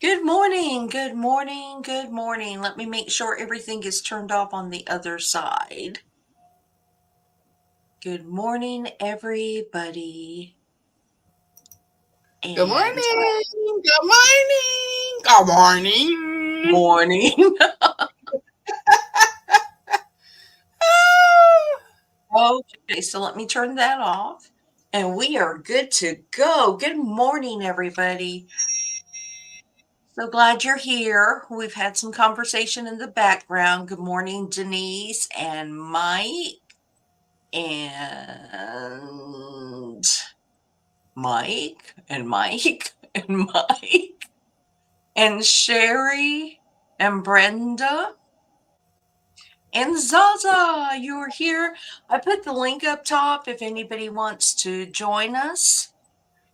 Good morning, good morning, good morning. Let me make sure everything is turned off on the other side. Good morning, everybody. Good And morning. Good morning. Good morning. morning. Okay, so let me turn that off. And we are good to go. Good morning, everybody. So glad you're here. We've had some conversation in the background. Good morning, Denise and Mike. And Mike and Mike and Mike and Sherry and Brenda and Zaza. You're here. I put the link up top if anybody wants to join us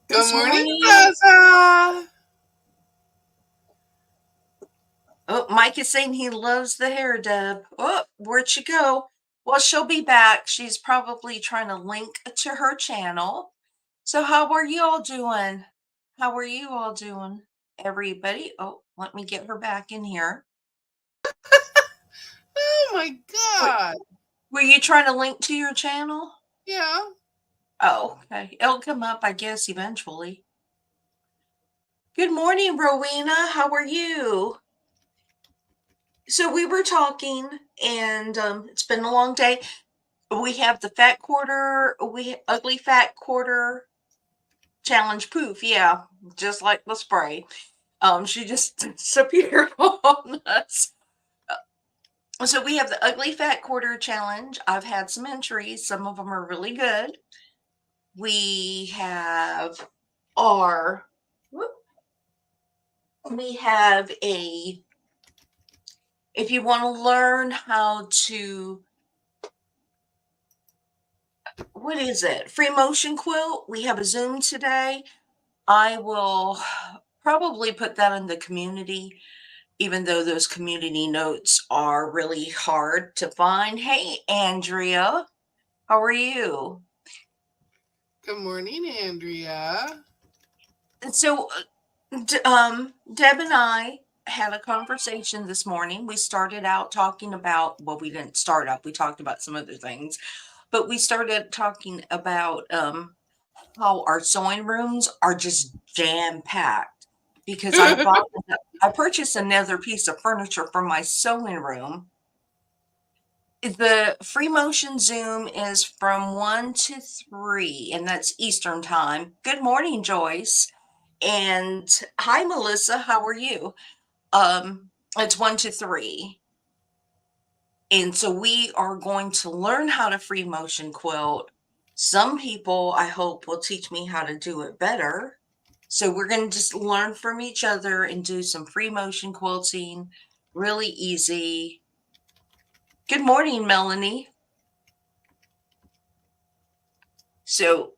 Good this morning, morning. Zaza. Oh, Mike is saying he loves the hair, Deb. Oh, where'd she go? Well, she'll be back. She's probably trying to link to her channel. So, how are you all doing? How are you all doing, everybody? Oh, let me get her back in here. Oh my Wait, God. were you trying to link to your channel? Yeah. Oh, okay. It'll come up, I guess, eventually. Good morning, Rowena. How are you? So we were talking, and it's been a long day. We have the fat quarter, ugly fat quarter challenge poof. Yeah, just like the spray. She just disappeared on us. So we have the ugly fat quarter challenge. I've had some entries. Some of them are really good. We have our, we have a, if you want to learn how to, what is it? Free motion quilt. We have a Zoom today. I will probably put that in the community, even though those community notes are really hard to find. Hey, Andrea, how are you? Good morning, Andrea. And so, Deb and I had a conversation this morning. We started out talking about, well, we didn't start up, we talked about some other things, but we started talking about how our sewing rooms are just jam packed because I purchased another piece of furniture for my sewing room. The free motion Zoom is from 1 to 3, and that's Eastern time. Good morning, Joyce. And hi, Melissa. How are you? It's 1 to 3. And so we are going to learn how to free motion quilt. Some people, I hope, will teach me how to do it better. So we're going to just learn from each other and do some free motion quilting. Really easy. Good morning, Melanie. So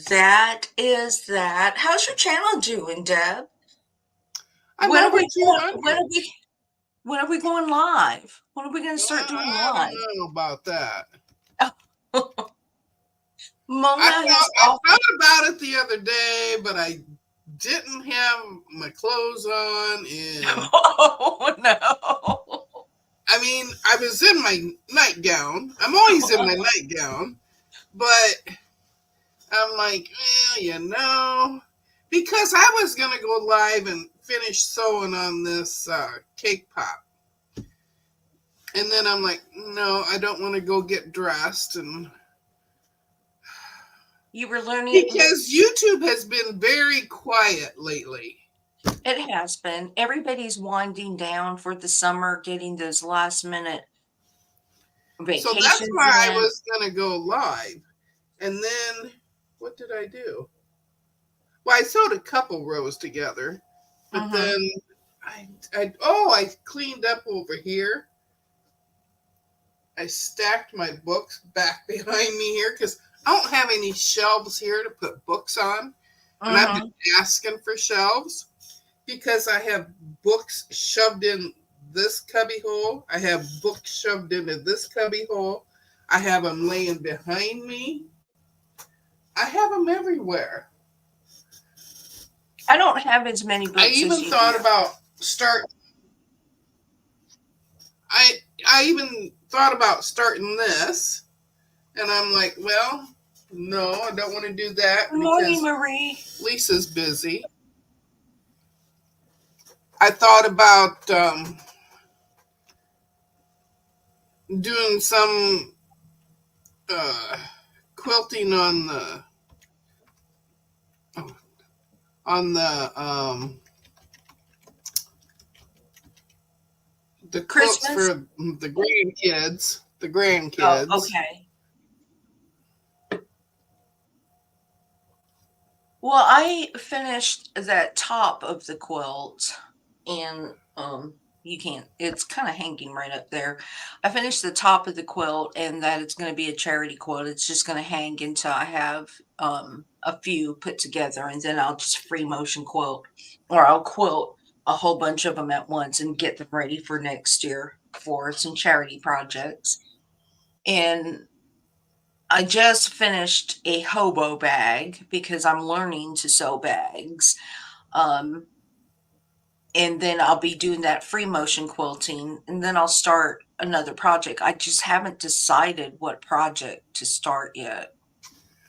that is that. How's your channel doing, Deb? I'm When are over we going, 200. when are we going live? When are we going to start doing I don't live? know about that. Mona has I off. thought about it the other day, but I didn't have my clothes on. And Oh no. I mean, I was in my nightgown. I'm always in my nightgown, but I'm like, because I was going to go live and finish sewing on this cake pop. And then I'm like, no, I don't want to go get dressed. And You were learning. because YouTube has been very quiet lately. It has been. Everybody's winding down for the summer, getting those last minute So that's vacations why I in. was going to go live. And then what did I do? Well, I sewed a couple rows together, but Mm-hmm. then I cleaned up over here. I stacked my books back behind me here because I don't have any shelves here to put books on. And I've Mm-hmm. been asking for shelves because I have books shoved in this cubby hole. I have books shoved into this cubby hole. I have them laying behind me. I have them everywhere. I don't don't have as many I books as even you thought do. about start. I even thought about starting this, and I'm like, well, no, I don't want to do that Good morning, because Marie. Lisa's busy. I thought about doing some uh, quilting on the quilts Christmas? for the grandkids. The Oh, grandkids. okay. Well, I finished that top of the quilt and you can't it's kind of hanging right up there. I finished the top of the quilt and that it's going to be a charity quilt. It's just going to hang until I have a few put together and then I'll just free motion quilt or I'll quilt a whole bunch of them at once and get them ready for next year for some charity projects. And I just finished a hobo bag because I'm learning to sew bags. Um, and then I'll be doing that free motion quilting, and then I'll start another project. I just haven't decided what project to start yet.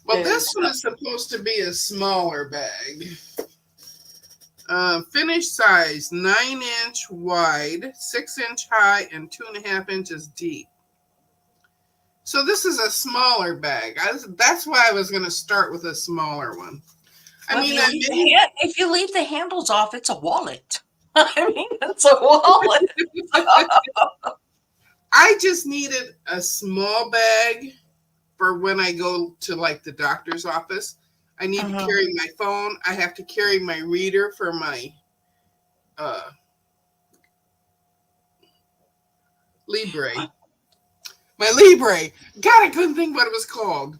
Well, this Is one is supposed to be a smaller bag. Finished size 9-inch wide, 6-inch high, and 2.5 inches deep. So this is a smaller bag. That's why I was going to start with a smaller one. I well, mean, I may, if you leave the handles off, it's a wallet. I mean, it's a wallet. I just needed a small bag for when I go to like the doctor's office. I need to Mhm. carry my phone. I have to carry my reader for my uh, Libre. My Libre. God, I couldn't think what it was called.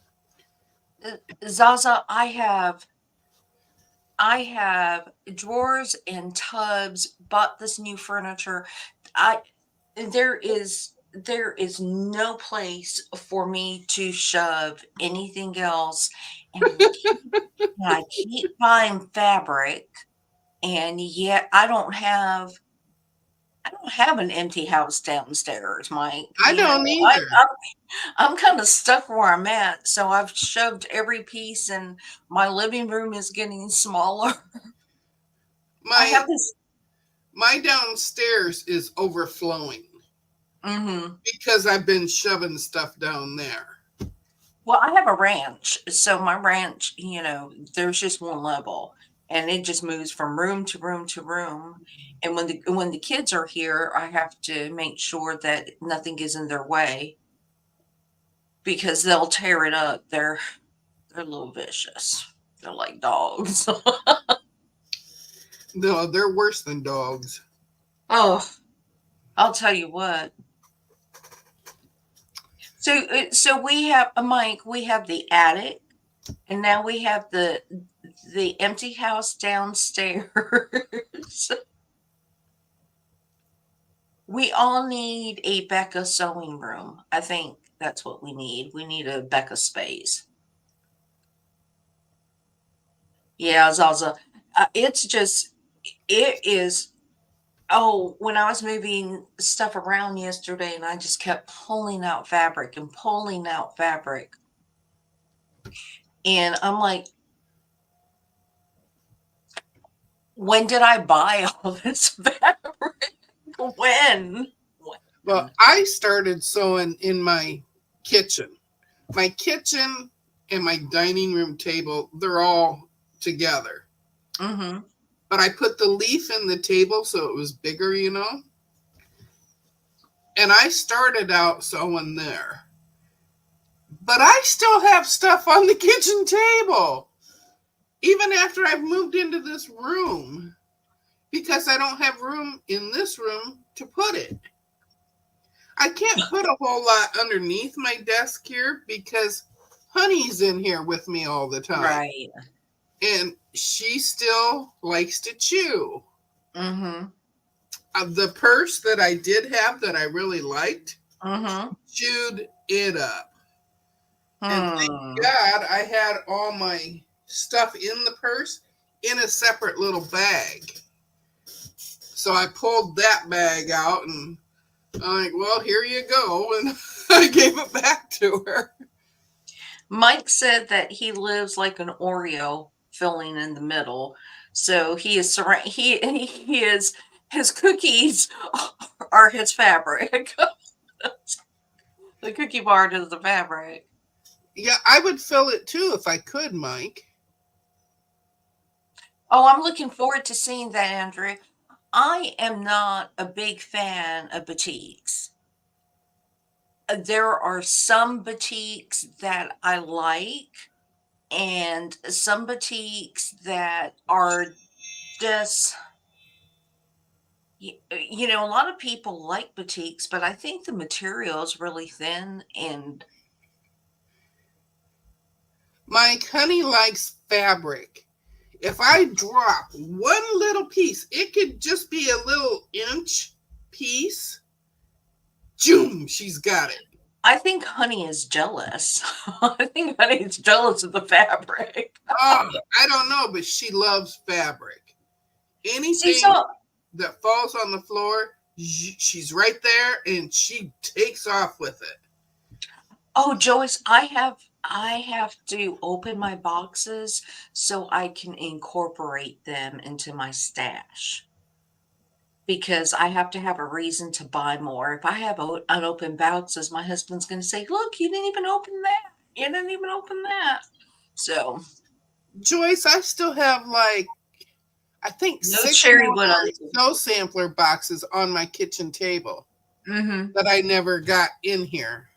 Zaza, I have drawers and tubs, bought this new furniture. I there is no place for me to shove anything else. And I keep buying fabric and yet I don't have an empty house downstairs, Mike. I You know, don't either. I'm kind of stuck where I'm at. So I've shoved every piece and my living room is getting smaller. I My have this. my downstairs is overflowing Mhm. because I've been shoving stuff down there. Well, I have a ranch. So my ranch, there's just one level and it just moves from room to room to room. And when the kids are here, I have to make sure that nothing is in their way because they'll tear it up. They're a little vicious. They're like dogs. No, they're worse than dogs. Oh, I'll tell you what. So we have Mike. We have the attic, and now we have the empty house downstairs. We all need a Becca sewing room. I think that's what we need. We need a Becca space. Yeah, Zaza. It's just, it is. Oh, when I was moving stuff around yesterday and I just kept pulling out fabric and pulling out fabric. And I'm like, when did I buy all this fabric? When? Well, When? I started sewing in my kitchen. My kitchen and my dining room table, they're all together. Mm-hmm. But I put the leaf in the table so it was bigger, And I started out sewing there. But I still have stuff on the kitchen table, even after I've moved into this room, because I don't have room in this room to put it. I can't put a whole lot underneath my desk here because Honey's in here with me all the time. Right. And she still likes to chew. Mm-hmm. The purse that I did have that I really liked Mm-hmm. chewed it up. And thank Hmm. God I had all my stuff in the purse in a separate little bag. So I pulled that bag out and I'm like, well, here you go. And I gave it back to her. Mike said that he lives like an Oreo filling in the middle. So he is he is his cookies are his fabric. The cookie bar is the fabric. Yeah, I would fill it too if I could, Mike. Oh, I'm looking forward to seeing that, Andrew. I am not a big fan of boutiques. There are some boutiques that I like, and some boutiques that are just, a lot of people like boutiques, but I think the material is really thin and Mike, honey likes fabric. If I drop one little piece, it could just be a little inch piece. Joom, she's got it. I think Honey is jealous. I think Honey is jealous of the fabric. Oh, I don't know, but she loves fabric. See, Anything so that falls on the floor, she's right there and she takes off with it. oh, Joyce, I have to open my boxes so I can incorporate them into my stash because I have to have a reason to buy more. If I have unopened boxes, my husband's going to say, "Look, you didn't even open that. You didn't even open that." So, Joyce, I still have I think no 6 cherry more wood on. snow sampler boxes on my kitchen table Mm-hmm. that I never got in here.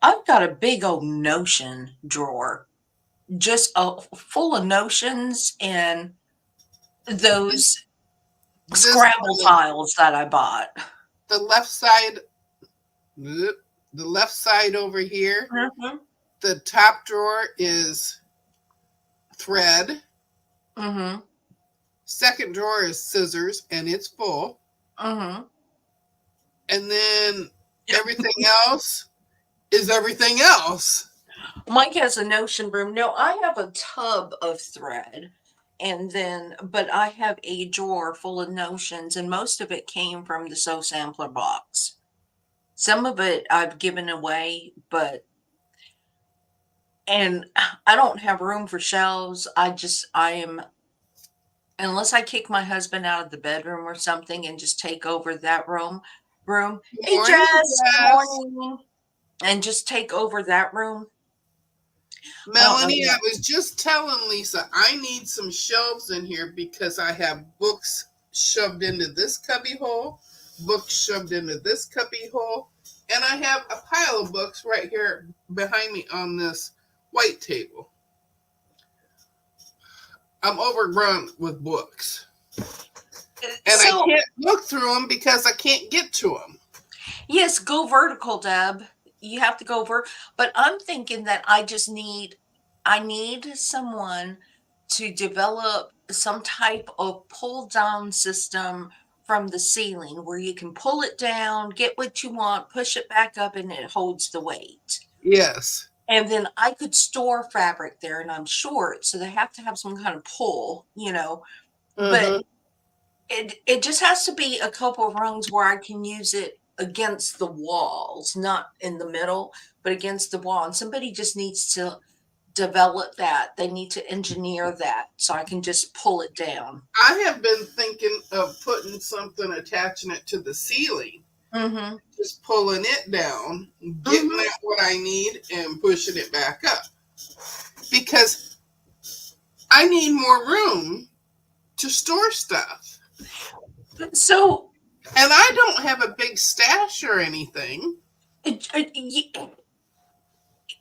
I've got a big old notion drawer, just full of notions and those This Scrabble tiles that I bought. the left side, the left side over here, Mm-hmm. the top drawer is thread. Mm-hmm. Second drawer is scissors and it's full. Mm-hmm. And then everything else is everything else. Mike has a notion room. No, I have a tub of thread. But I have a drawer full of notions, and most of it came from the Sew Sampler box. Some of it I've given away, and I don't have room for shelves. Unless I kick my husband out of the bedroom or something and just take over that room. Good Hey, morning, Jess, good Jess. morning. And just take over that room. I don't know Melanie, I what. was just telling Lisa I need some shelves in here because I have books shoved into this cubby hole, books shoved into this cubby hole, and I have a pile of books right here behind me on this white table. I'm overrun with books. And I So, can't look through them because I can't get to them. yes, go vertical, Deb. You have to go but I'm thinking that I need someone to develop some type of pull down system from the ceiling where you can pull it down, get what you want, push it back up, and it holds the weight. Yes. And then I could store fabric there, and I'm short, so they have to have some kind of pull, but Uh-huh. it just has to be a couple of rungs where I can use it against the walls, not in the middle, but against the wall. And somebody just needs to develop that. They need to engineer that so I can just pull it down. I have been thinking of putting something, attaching it to the ceiling, Mm-hmm. just pulling it down, getting Mm-hmm. at what I need, and pushing it back up. Because I need more room to store stuff. So And I don't have a big stash or anything.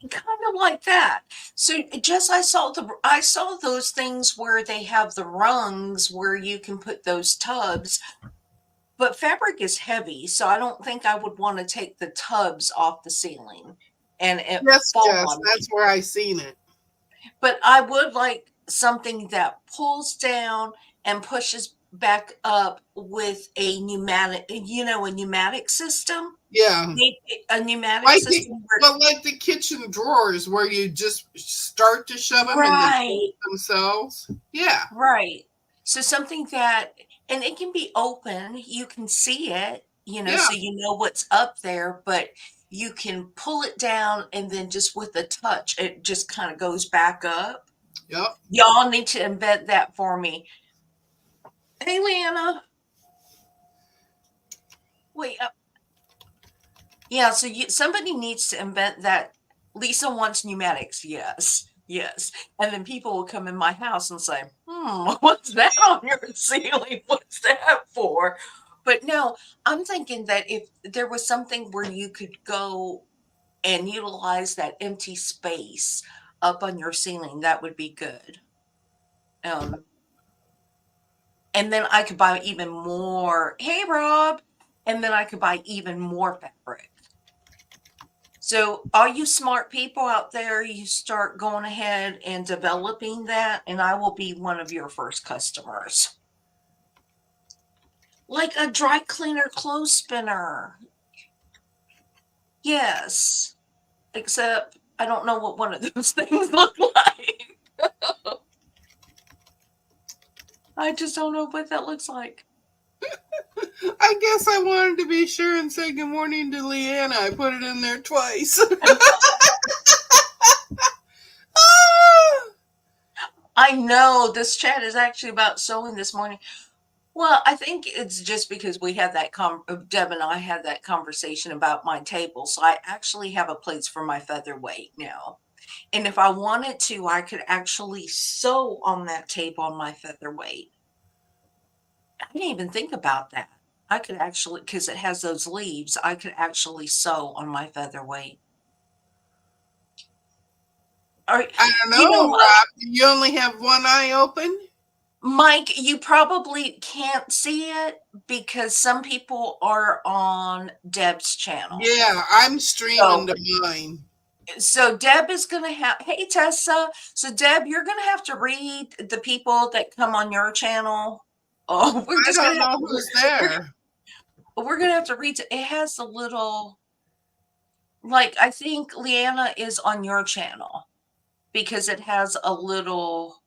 kind of like that. So just I saw those things where they have the rungs where you can put those tubs, but fabric is heavy, so I don't think I would want to take the tubs off the ceiling and it Yes, fall Jess, on that's me. where I seen it. But I would like something that pulls down and pushes back up with a pneumatic system. Yeah. A pneumatic Like the, system where, well, like the kitchen drawers where you just start to shove them and they right, close themselves. Yeah. right. So something that, and it can be open, you can see it, Yeah. so you know what's up there, but you can pull it down and then just with a touch, it just kind of goes back up. Yep. Y'all need to invent that for me. Hey, Leanna. Wait, yeah, so somebody needs to invent that. Lisa wants pneumatics. Yes, yes. And then people will come in my house and say, what's that on your ceiling? What's that for? But no, I'm thinking that if there was something where you could go and utilize that empty space up on your ceiling, that would be good. Um, and then I could buy even more. Hey, Rob. And then I could buy even more fabric. So, all you smart people out there, you start going ahead and developing that, and I will be one of your first customers. Like a dry cleaner clothes spinner. Yes. Except I don't know what one of those things look like. I just don't know what that looks like. I guess I wanted to be sure and say good morning to Leanna. I put it in there twice. I know this chat is actually about sewing this morning. Well, I think it's just because we had that Deb and I had that conversation about my table. So I actually have a place for my featherweight now. And if I wanted to, I could actually sew on that table on my featherweight. I didn't even think about that. I could actually, because it has those leaves, I could actually sew on my featherweight. Or, I don't you know, know, Rob. You only have one eye open? Mike, you probably can't see it because some people are on Deb's channel. Yeah, I'm streaming So to mine. so Deb is going to have, hey Tessa. So Deb, you're going to have to read the people that come on your channel. Oh, we're I just going don't to have know to, who's we're, there. we're going to have to read. It has a little, like, I think Leanna is on your channel because it has a little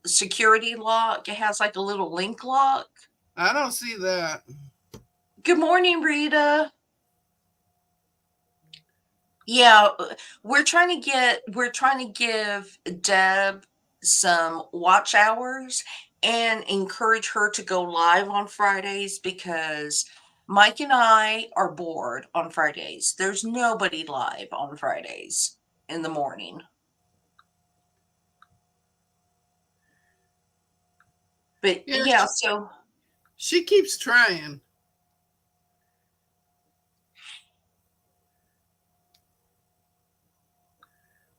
security lock. It has like a little link lock. I don't see that. Good morning, Rita. Yeah, we're trying to give Deb some watch hours and encourage her to go live on Fridays because Mike and I are bored on Fridays. There's nobody live on Fridays in the morning. But Yeah, yeah, so she keeps trying.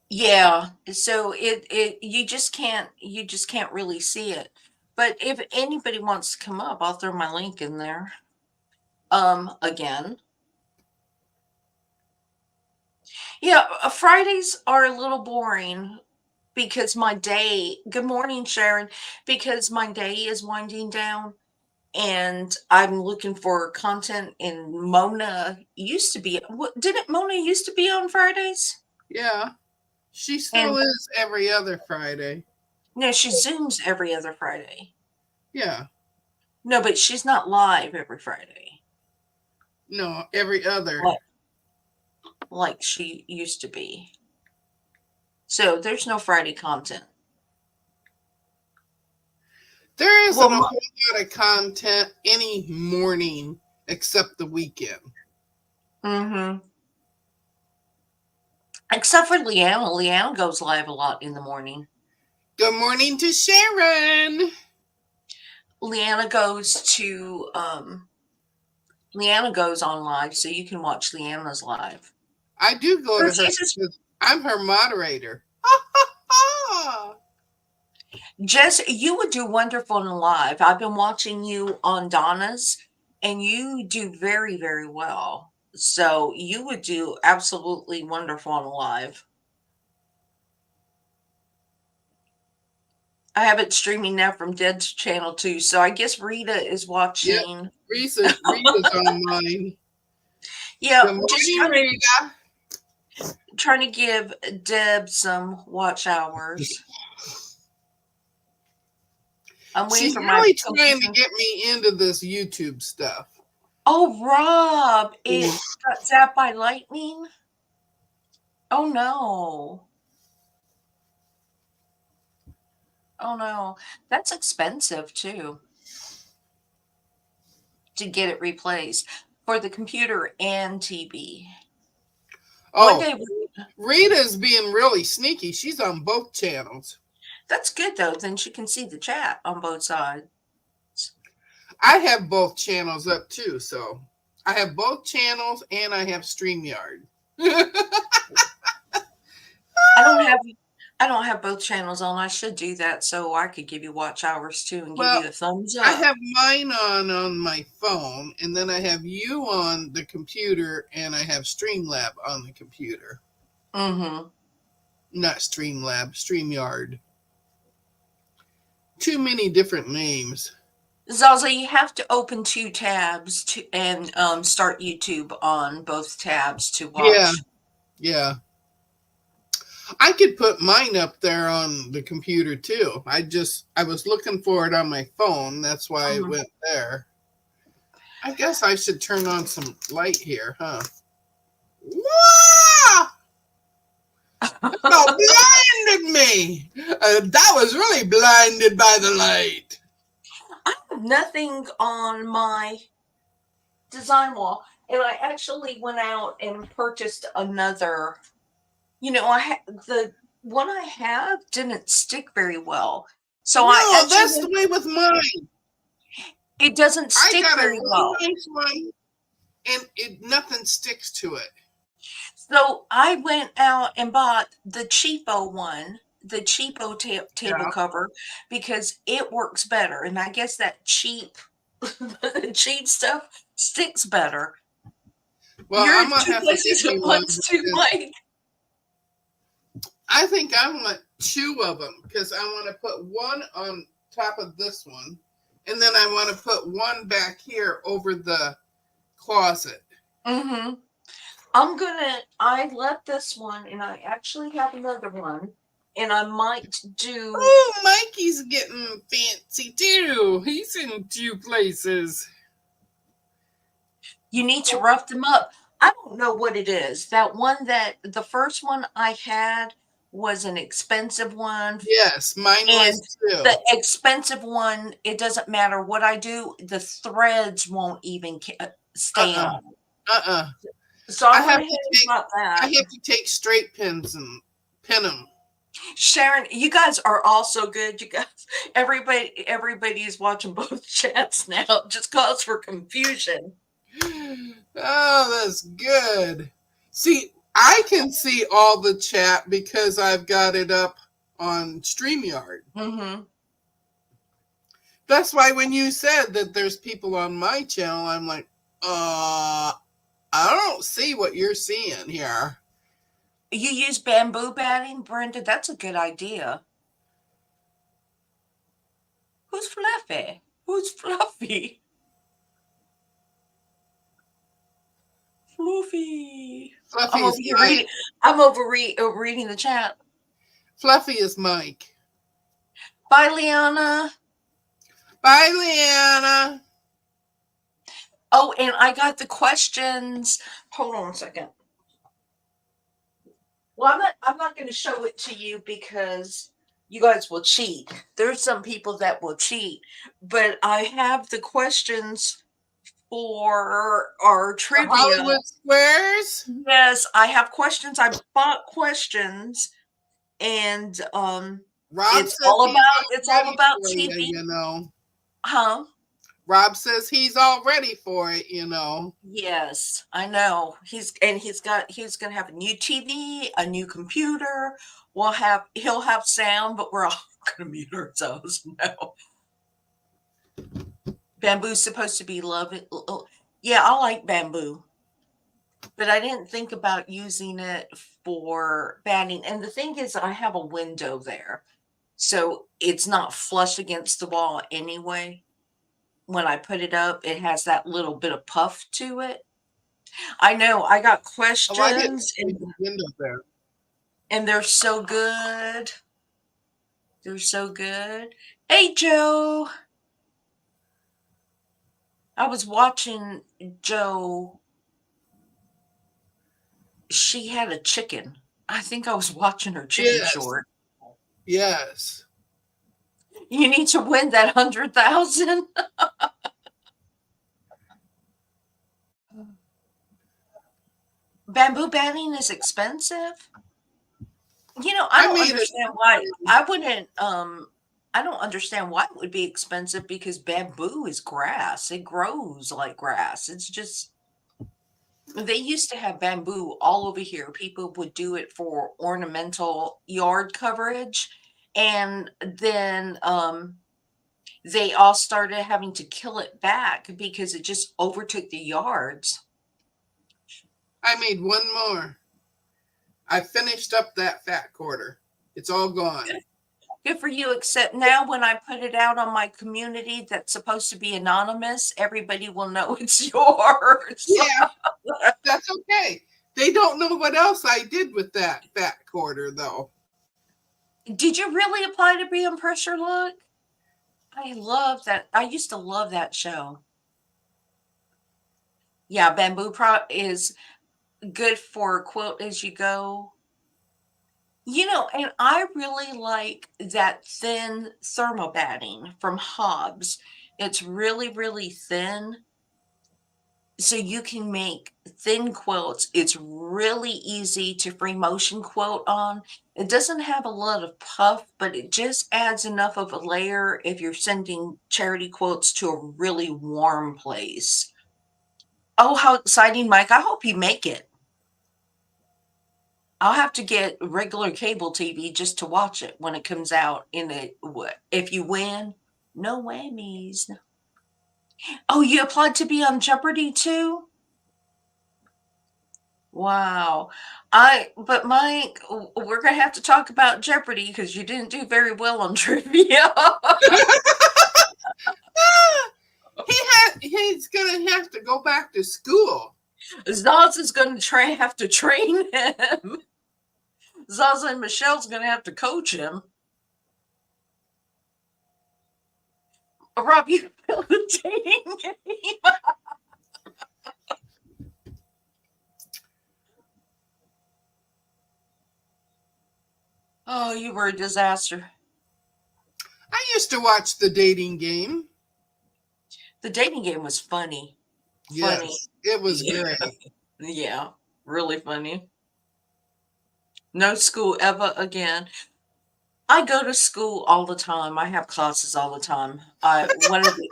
yeah, so it you just can't really see it. But if anybody wants to come up, I'll throw my link in there. Again. Yeah, Fridays are a little boring because my day, good morning, Sharon, because my day is winding down and I'm looking for content. And Mona used to be, didn't Mona used to be on Fridays? Yeah, she And still is every other Friday. no, she Zooms every other Friday. Yeah, No, but she's not live every Friday no, every other. like, like she used to be. So there's no Friday content. There isn't Well, a whole lot of content any morning except the weekend. mm-hmm. Except for Leanna. Leanna goes live a lot in the morning. Good morning to Sharon. Leanna goes on live, so you can watch Leanna's live. I do go Or to her she's just because I'm her moderator. Jess, you would do wonderful in live. I've been watching you on Donna's, and you do very, very well. So you would do absolutely wonderful on live. I have it streaming now from Dead's channel too. So I guess Rita is Yep, watching. Reese's on mine. Yeah, Good just morning, Rita. trying to give Deb some watch hours. I'm waiting She's for my really trying to computer. get me into this YouTube stuff. Oh, Rob, it got zapped by lightning. Oh no. Oh no. That's expensive too to get it replaced for the computer and TV. One Oh, day, Rita's being really sneaky. She's on both channels. that's good though. Then she can see the chat on both sides. I have both channels up too, so I have both channels and I have StreamYard. I don't have I don't have both channels on. I should do that so I could give you watch hours too and give Well, you a thumbs I up. have mine on my phone, and then I have you on the computer, and I have Streamlab on the computer. Mm-hmm. Not Streamlab, StreamYard. Too many different names. Zaza, you have to open two tabs to and start YouTube on both tabs to Yeah, watch. yeah. I could put mine up there on the computer too. I was looking for it on my phone. That's why it Mhm. went there. I guess I should turn on some light here, huh? Wow! About blinded me. That was really blinded by the light. I have nothing on my design wall, and I actually went out and purchased another. The one I have didn't stick very well, so I No, actually that's the way with mine. it doesn't I stick got a very really well. nice one, and nothing sticks to it. So I went out and bought the cheapo one, the cheapo table Yeah. cover, because it works better. And I guess that cheap, the cheap stuff sticks better. Well, You're I'm in gonna two have to get places at me one once too, because Mike. I think I want two of them because I want to put one on top of this one, and then I want to put one back here over the closet. Mm-hmm. I left this one and I actually have another one. And I might do, Oh, Mikey's getting fancy too. He's in two places. you need to rough them up. I don't know what it is. The first one I had was an expensive one. Yes, mine And was too. the expensive one, it doesn't matter what I do, the threads won't even stay Uh-uh. on. Uh-uh. So I I went have ahead to and take bought I that. have to take straight pins and pin them. Sharon, you guys are all so good. You guys, everybody's watching both chats now. Just cause for confusion. Oh, that's good. See, I can see all the chat because I've got it up on StreamYard. Mm-hmm. That's why when you said that there's people on my channel, I'm like, I don't see what you're seeing here. You use bamboo batting, Brenda? That's a good idea. Who's Fluffy? Who's Fluffy? Fluffy. I'm Fluffy over is here Mike. reading. I'm reading the chat. Fluffy is Mike. Bye, Liana. Bye, Leanna. Oh, and I got the questions. Hold on a second. Well, I'm not going to show it to you because you guys will cheat. There's some people that will cheat, but I have the questions for our The trivia. Hollywood Squares. Yes, I have questions. I bought questions, and Rob it's says all he's about all it's all ready about for you, TV. you know. Huh? Rob says he's all ready for it, you know. Yes, I know. He's gonna have a new TV, a new computer. He'll have sound, but we're all gonna mute ourselves. No. Bamboo's supposed to be loving. Yeah, I like bamboo, but I didn't think about using it for batting. And the thing is, I have a window there, so it's not flush against the wall anyway. When I put it up, it has that little bit of puff to it. I know. I got Oh, I didn't questions, see the window there. and they're so good. They're so good. Hey, Joe. I was watching Joe. She had a chicken. I think I was watching her chicken Yes, short. yes. You need to win that 100,000. Bamboo batting is expensive. I I don't made it. understand why. I wouldn't. I don't understand why it would be expensive because bamboo is grass. It grows like grass. It's just they used to have bamboo all over here. People would do it for ornamental yard coverage, and then they all started having to kill it back because it just overtook the yards. I made one more. I finished up that fat quarter. It's all gone. Good for you, except now when I put it out on my community that's supposed to be anonymous, everybody will know it's yours. Yeah, that's okay. They don't know what else I did with that fat quarter, though. Did you really apply to be on Pressure Look? I love that. I used to love that show. Yeah, bamboo is good for quilt as you go. And I really like that thin thermobatting from Hobbs. It's really, really thin, so you can make thin quilts. It's really easy to free motion quilt on. It doesn't have a lot of puff, but it just adds enough of a layer if you're sending charity quilts to a really warm place. Oh, how exciting, Mike. I hope you make it. I'll have to get regular cable TV just to watch it when it comes out if you win, no whammies. Oh, you applied to be on Jeopardy too? Wow. But Mike, we're gonna have to talk about Jeopardy because you didn't do very well on trivia. He's gonna have to go back to school. Zaz is gonna have to train him. Zaza and Michelle's gonna have to coach him. Rob, you feel the dating game. Oh, you were a disaster. I used to watch the dating game. The dating game was funny. Funny. Yes, it was Yeah. great. Yeah, really funny. No school ever again. I go to school all the time. I have classes all the time. I one of the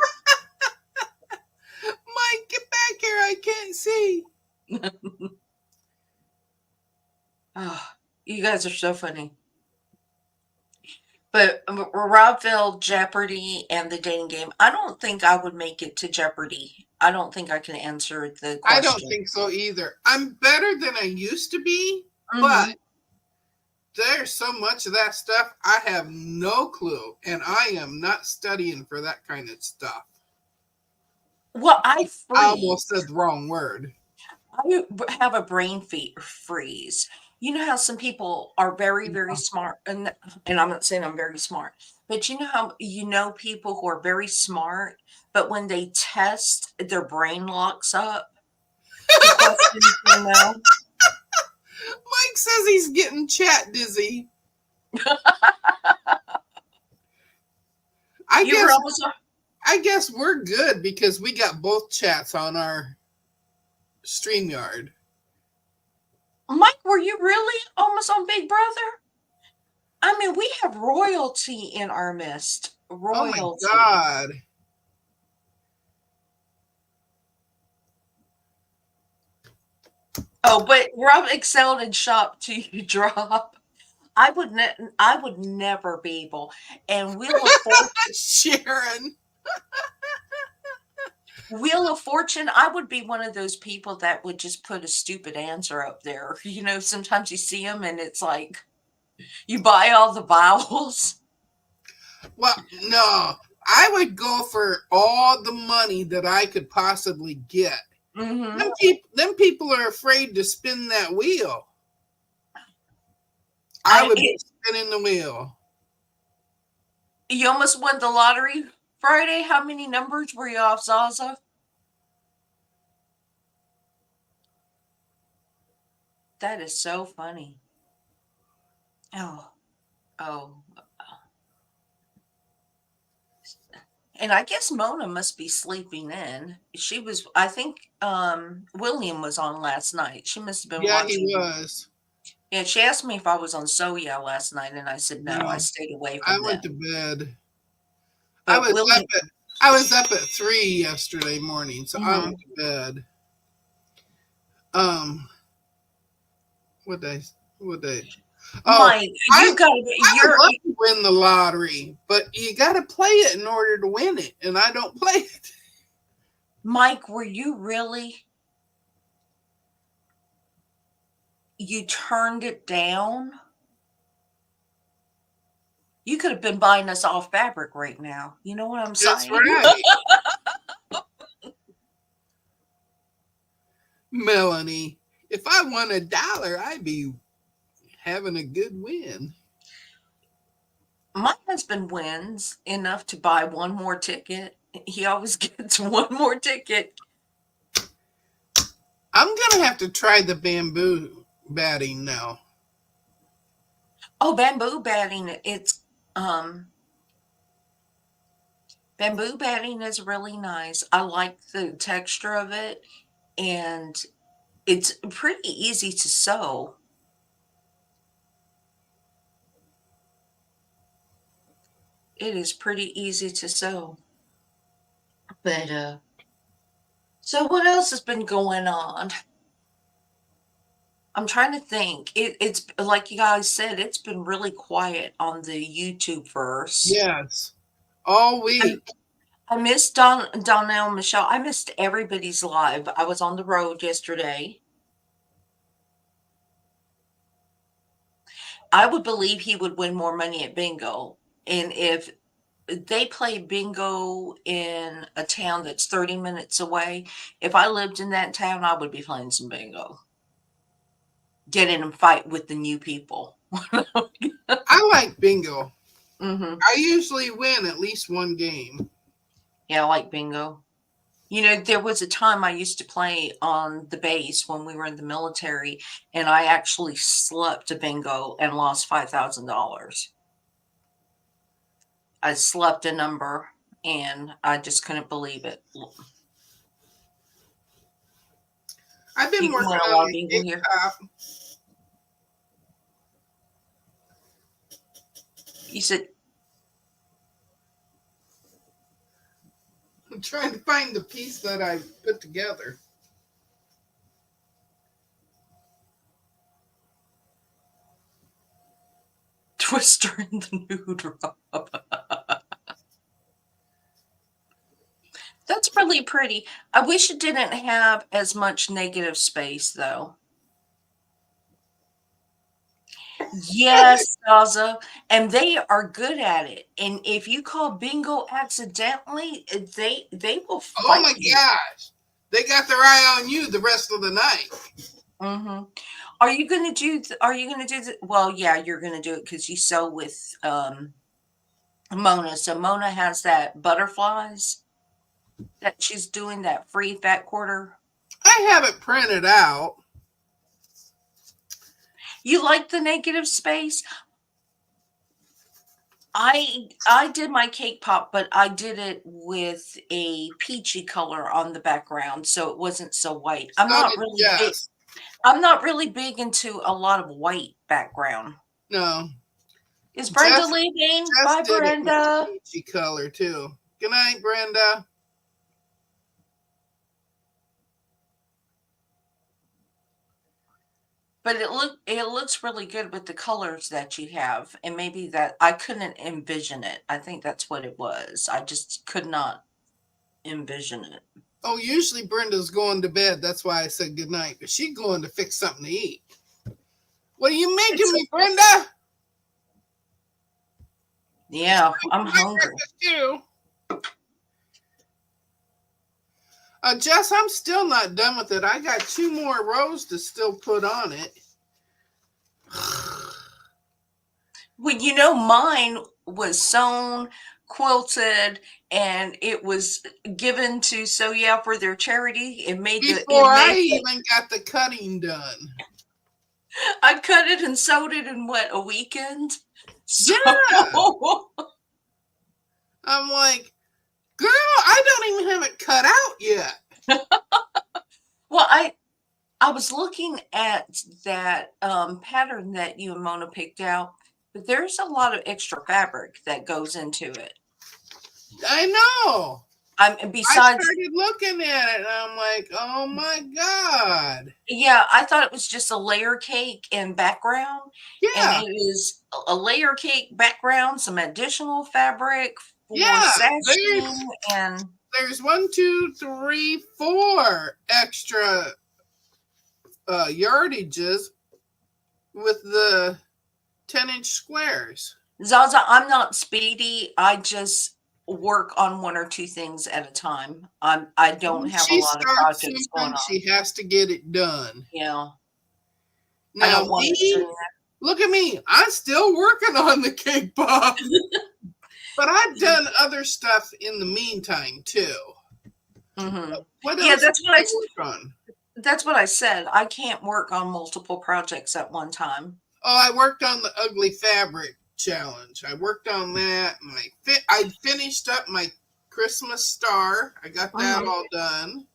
Mike, get back here. I can't see. oh, you guys are so funny. But Robville, Jeopardy, and the dating game. I don't think I would make it to Jeopardy. I don't think I can answer the I don't question. think so either. I'm better than I used to be, Mhm. but there's so much of that stuff I have no clue, and I am not studying for that kind of stuff. Well, I I freeze. almost said the wrong word. I have a brain freeze. You know how some people are very, very smart, and I'm not saying I'm very smart, but you know how people who are very smart, but when they test, their brain locks up to questions. Mike says he's getting chat dizzy. I You were guess almost. I guess we're good because we got both chats on our StreamYard. Mike, were you really almost on Big Brother? I mean, we have royalty in our midst. Oh my Royalty. god. Oh, but Rob excelled in shop till you drop. I would never be able. And Sharon. Wheel of Fortune, I would be one of those people that would just put a stupid answer up there. Sometimes you see them and it's like you buy all the vowels. Well, no. I would go for all the money that I could possibly get. Mm-hmm. Them people are afraid to spin that wheel. I I would be it, spinning the wheel. you almost won the lottery Friday. How many numbers were you off, Zaza? That is so funny. Oh, oh. And I guess Mona must be sleeping in. She was, I think, William was on last night. She must have been Yeah, he watching. was. Yeah, she asked me if I was on Soya last night, and I said no. I No, stayed away I from went to them. bed. I But was up William, at I was up at 3 yesterday morning, so I mhm. went to bed. Um, what day? What day? Oh, Mike, I you got to I would you're love to win the lottery, but you got to play it in order to win it, and I don't play it. Mike. Were you really? You turned it down? You could have been buying us all fabric right now. You know what I'm That's saying? right, Melanie. If I won $1, I'd be having a good win. My husband wins enough to buy one more ticket. He always gets one more ticket. I'm gonna have to try the bamboo batting now. Oh, bamboo batting, um bamboo batting is really nice. I like the texture of it, and it's pretty easy to sew. It is pretty easy to sew. But so what else has been going on? I'm trying to think. It's like you guys said, it's been really quiet on the YouTube verse. Yes, all I'm week. I missed Donnell, Michelle. I missed everybody's live. I was on the road yesterday. I would believe he would win more money at bingo. And if they play bingo in a town that's 30 minutes away, if I lived in that town, I would be playing some bingo. Get in and fight with the new people. I like bingo. Hmm. I usually win at least one game. Yeah, I like bingo. You know, there was a time I used to play on the base when we were in the military, and I actually slept a bingo and lost $5,000. I slept a number, and I just couldn't believe it. I've been You can working win a on lot of my bingo cake here. top. You said, I'm trying to find the piece that I put together. Twister in the nude rub. That's really pretty. I wish it didn't have as much negative space, though. Yes, Gaza, and they are good at it. And if you call bingo accidentally, they will Oh fight my you. gosh. They got their eye on you the rest of the night. Hmm. Are you gonna do? Are you gonna do the? Well, yeah, you're gonna do it because you sew with Mona. So Mona has that butterflies that she's doing that free fat quarter. I have it printed out. You like the negative space? I did my cake pop, but I did it with a peachy color on the background, so it wasn't so white. So did Jess. I'm not really big into a lot of white background. No. Is Brenda Jess leaving? Jess Bye, did it with the Brenda. peachy color too. Good night, Brenda. But it looks really good with the colors that you have, and maybe that I couldn't envision it. I think that's what it was. I just could not envision it. Oh, usually Brenda's going to bed. That's why I said good night. But she's going to fix something to eat. What are you making It's me, Brenda? yeah, I'm My hungry. breakfast too. Jess, I'm still not done with it. I got 2 more rows to still put on it. Well, mine was sewn, quilted, and it was given to So Yeah for their charity. Before I even got the cutting done. I cut it and sewed it in what, a weekend? So Yeah. I'm like, girl, I don't even have it cut out yet. well, I was looking at that pattern that you and Mona picked out, but there's a lot of extra fabric that goes into it. I know. I Besides, started looking at it and I'm like, oh my God. yeah, I thought it was just a layer cake and background, and Yeah. it is a layer cake background, some additional fabric for Yeah. sashing, and There's 1, 2, 3, 4 extra yardages with the 10-inch squares. Zaza, I'm not speedy. I just work on one or two things at a time. I don't When have a she lot of starts projects going something, on. she has to get it done. Yeah, I Now, don't want to me, do look at me. I'm still working on the cake pop, but I've that. done other stuff in the meantime too. Hmm. What Yeah, else did I work on? that's what I said. I can't work on multiple projects at one time. Oh, I worked on the ugly fabric challenge. I worked on that, and I finished up my Christmas star. I got that Mhm. all done.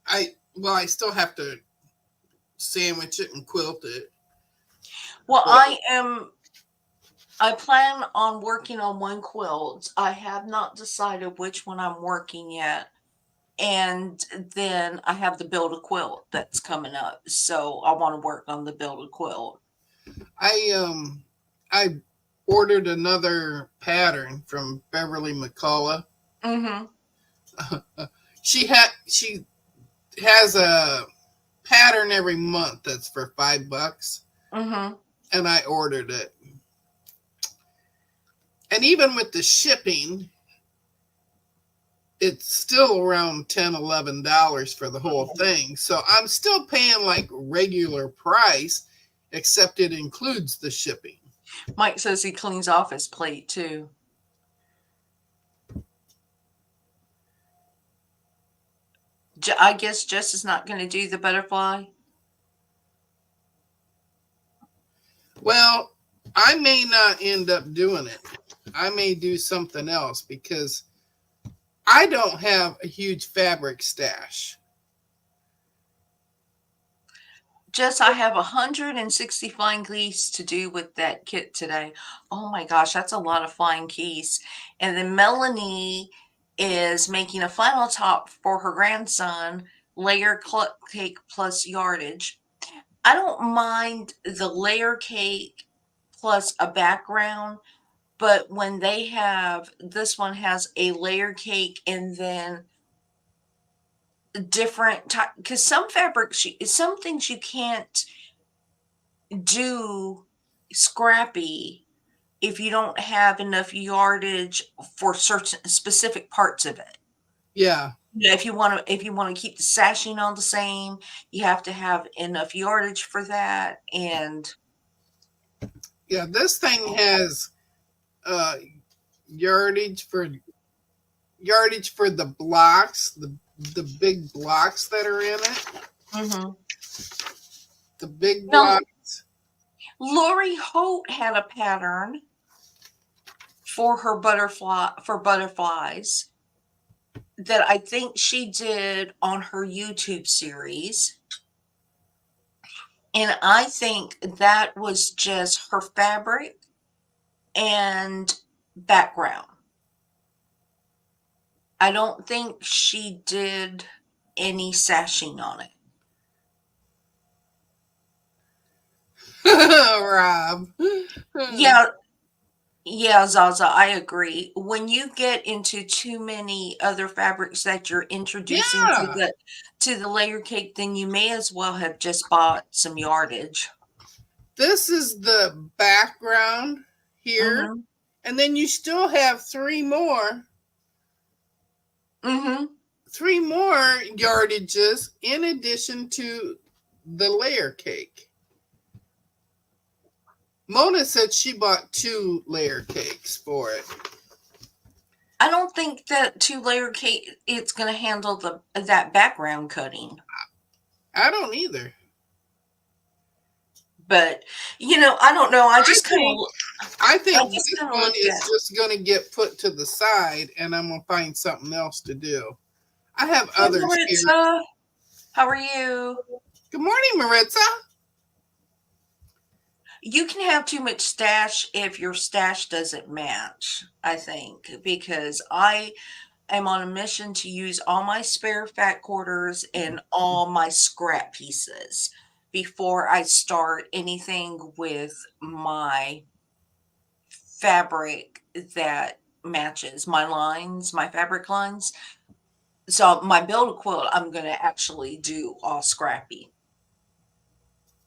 I still have to sandwich it and quilt it. Well, But I plan on working on one quilt. I have not decided which one I'm working yet. And then I have the build a quilt that's coming up. So I want to work on the build a quilt. I ordered another pattern from Beverly McCullough. Mm-hmm. She has a pattern every month that's for $5, Mm-hmm. and I ordered it. And even with the shipping, it's still around $10-11 for the whole thing. So I'm still paying like regular price, except it includes the shipping. Mike says he cleans off his plate too. I guess Jess is not going to do the butterfly. Well, I may not end up doing it. I may do something else because I don't have a huge fabric stash. Jess, I have 160 flying keys to do with that kit today. Oh my gosh, that's a lot of flying keys. And then Melanie is making a final top for her grandson, layer cake plus yardage. I don't mind the layer cake plus a background, but when they have this one has a layer cake and then different type, because some things you can't do scrappy if you don't have enough yardage for certain specific parts of it. Yeah. If you want to keep the sashing on the same, you have to have enough yardage for that. And Yeah, this thing has uh yardage for the blocks, the big blocks that are in it. mhm. The big Now, blocks. Lori Holt had a pattern for her butterflies that I think she did on her YouTube series. And I think that was just her fabric and background. I don't think she did any sashing on it. Rob. Yeah, yeah, Zaza, I agree. When you get into too many other fabrics that you're introducing Yeah. to the layer cake, then you may as well have just bought some yardage. This is the background here. Mhm. And then you still have 3 more. Mhm. 3 more yardages in addition to the layer cake. Mona said she bought 2 layer cakes for it. I don't think that 2-layer cake it's going to handle that background cutting. I don't either. But I don't know. I I just kind think of I I think just this kind of one looked is at. just going to get put to the side, and I'm going to find something else to do. I have Hey, others here. Maritza, how are you? Good morning, Maritza. You can have too much stash if your stash doesn't match, I think, because I am on a mission to use all my spare fat quarters and all my scrap pieces before I start anything with my fabric that matches my lines, my fabric lines. So my build a quilt, I'm going to actually do all scrappy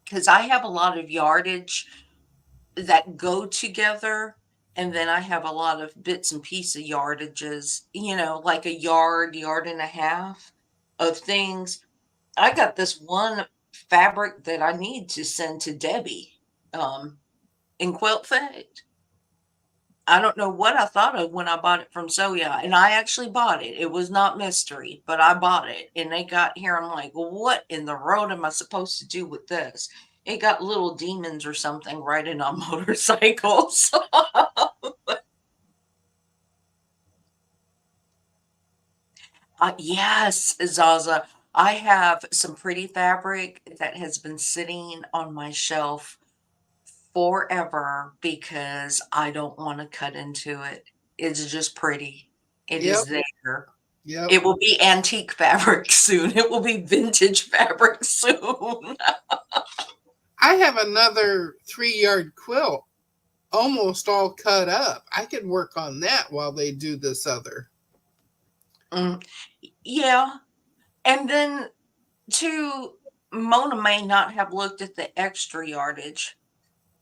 because I have a lot of yardage that go together. And then I have a lot of bits and pieces yardages, like a yard and a half of things. I got this one fabric that I need to send to Debbie in Quilt Fate. I don't know what I thought of when I bought it from Soya, and I actually bought it. It was not mystery, but I bought it, and they got here. I'm like, what in the road am I supposed to do with this? It got little demons or something riding on motorcycles. Yes, Zaza. I have some pretty fabric that has been sitting on my shelf forever because I don't want to cut into it. It's just pretty. It Yep, is there. yep. It will be antique fabric soon. It will be vintage fabric soon. I have another 3-yard quilt almost all cut up. I could work on that while they do this other. Mm, yeah. And then, too, Mona may not have looked at the extra yardage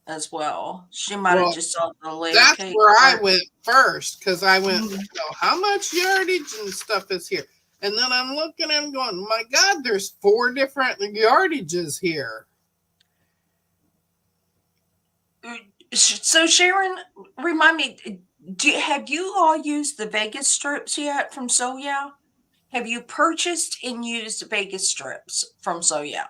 as well. She might have Well, just saw the layer that's cake where I part. went first because I went, Mhm. how much yardage and stuff is here? And then I'm looking, I'm going, my God, there's 4 different yardages here. So, Sharon, remind me, have you all used the Vegas strips yet from Soya? Have you purchased and used Vegas strips from Soya?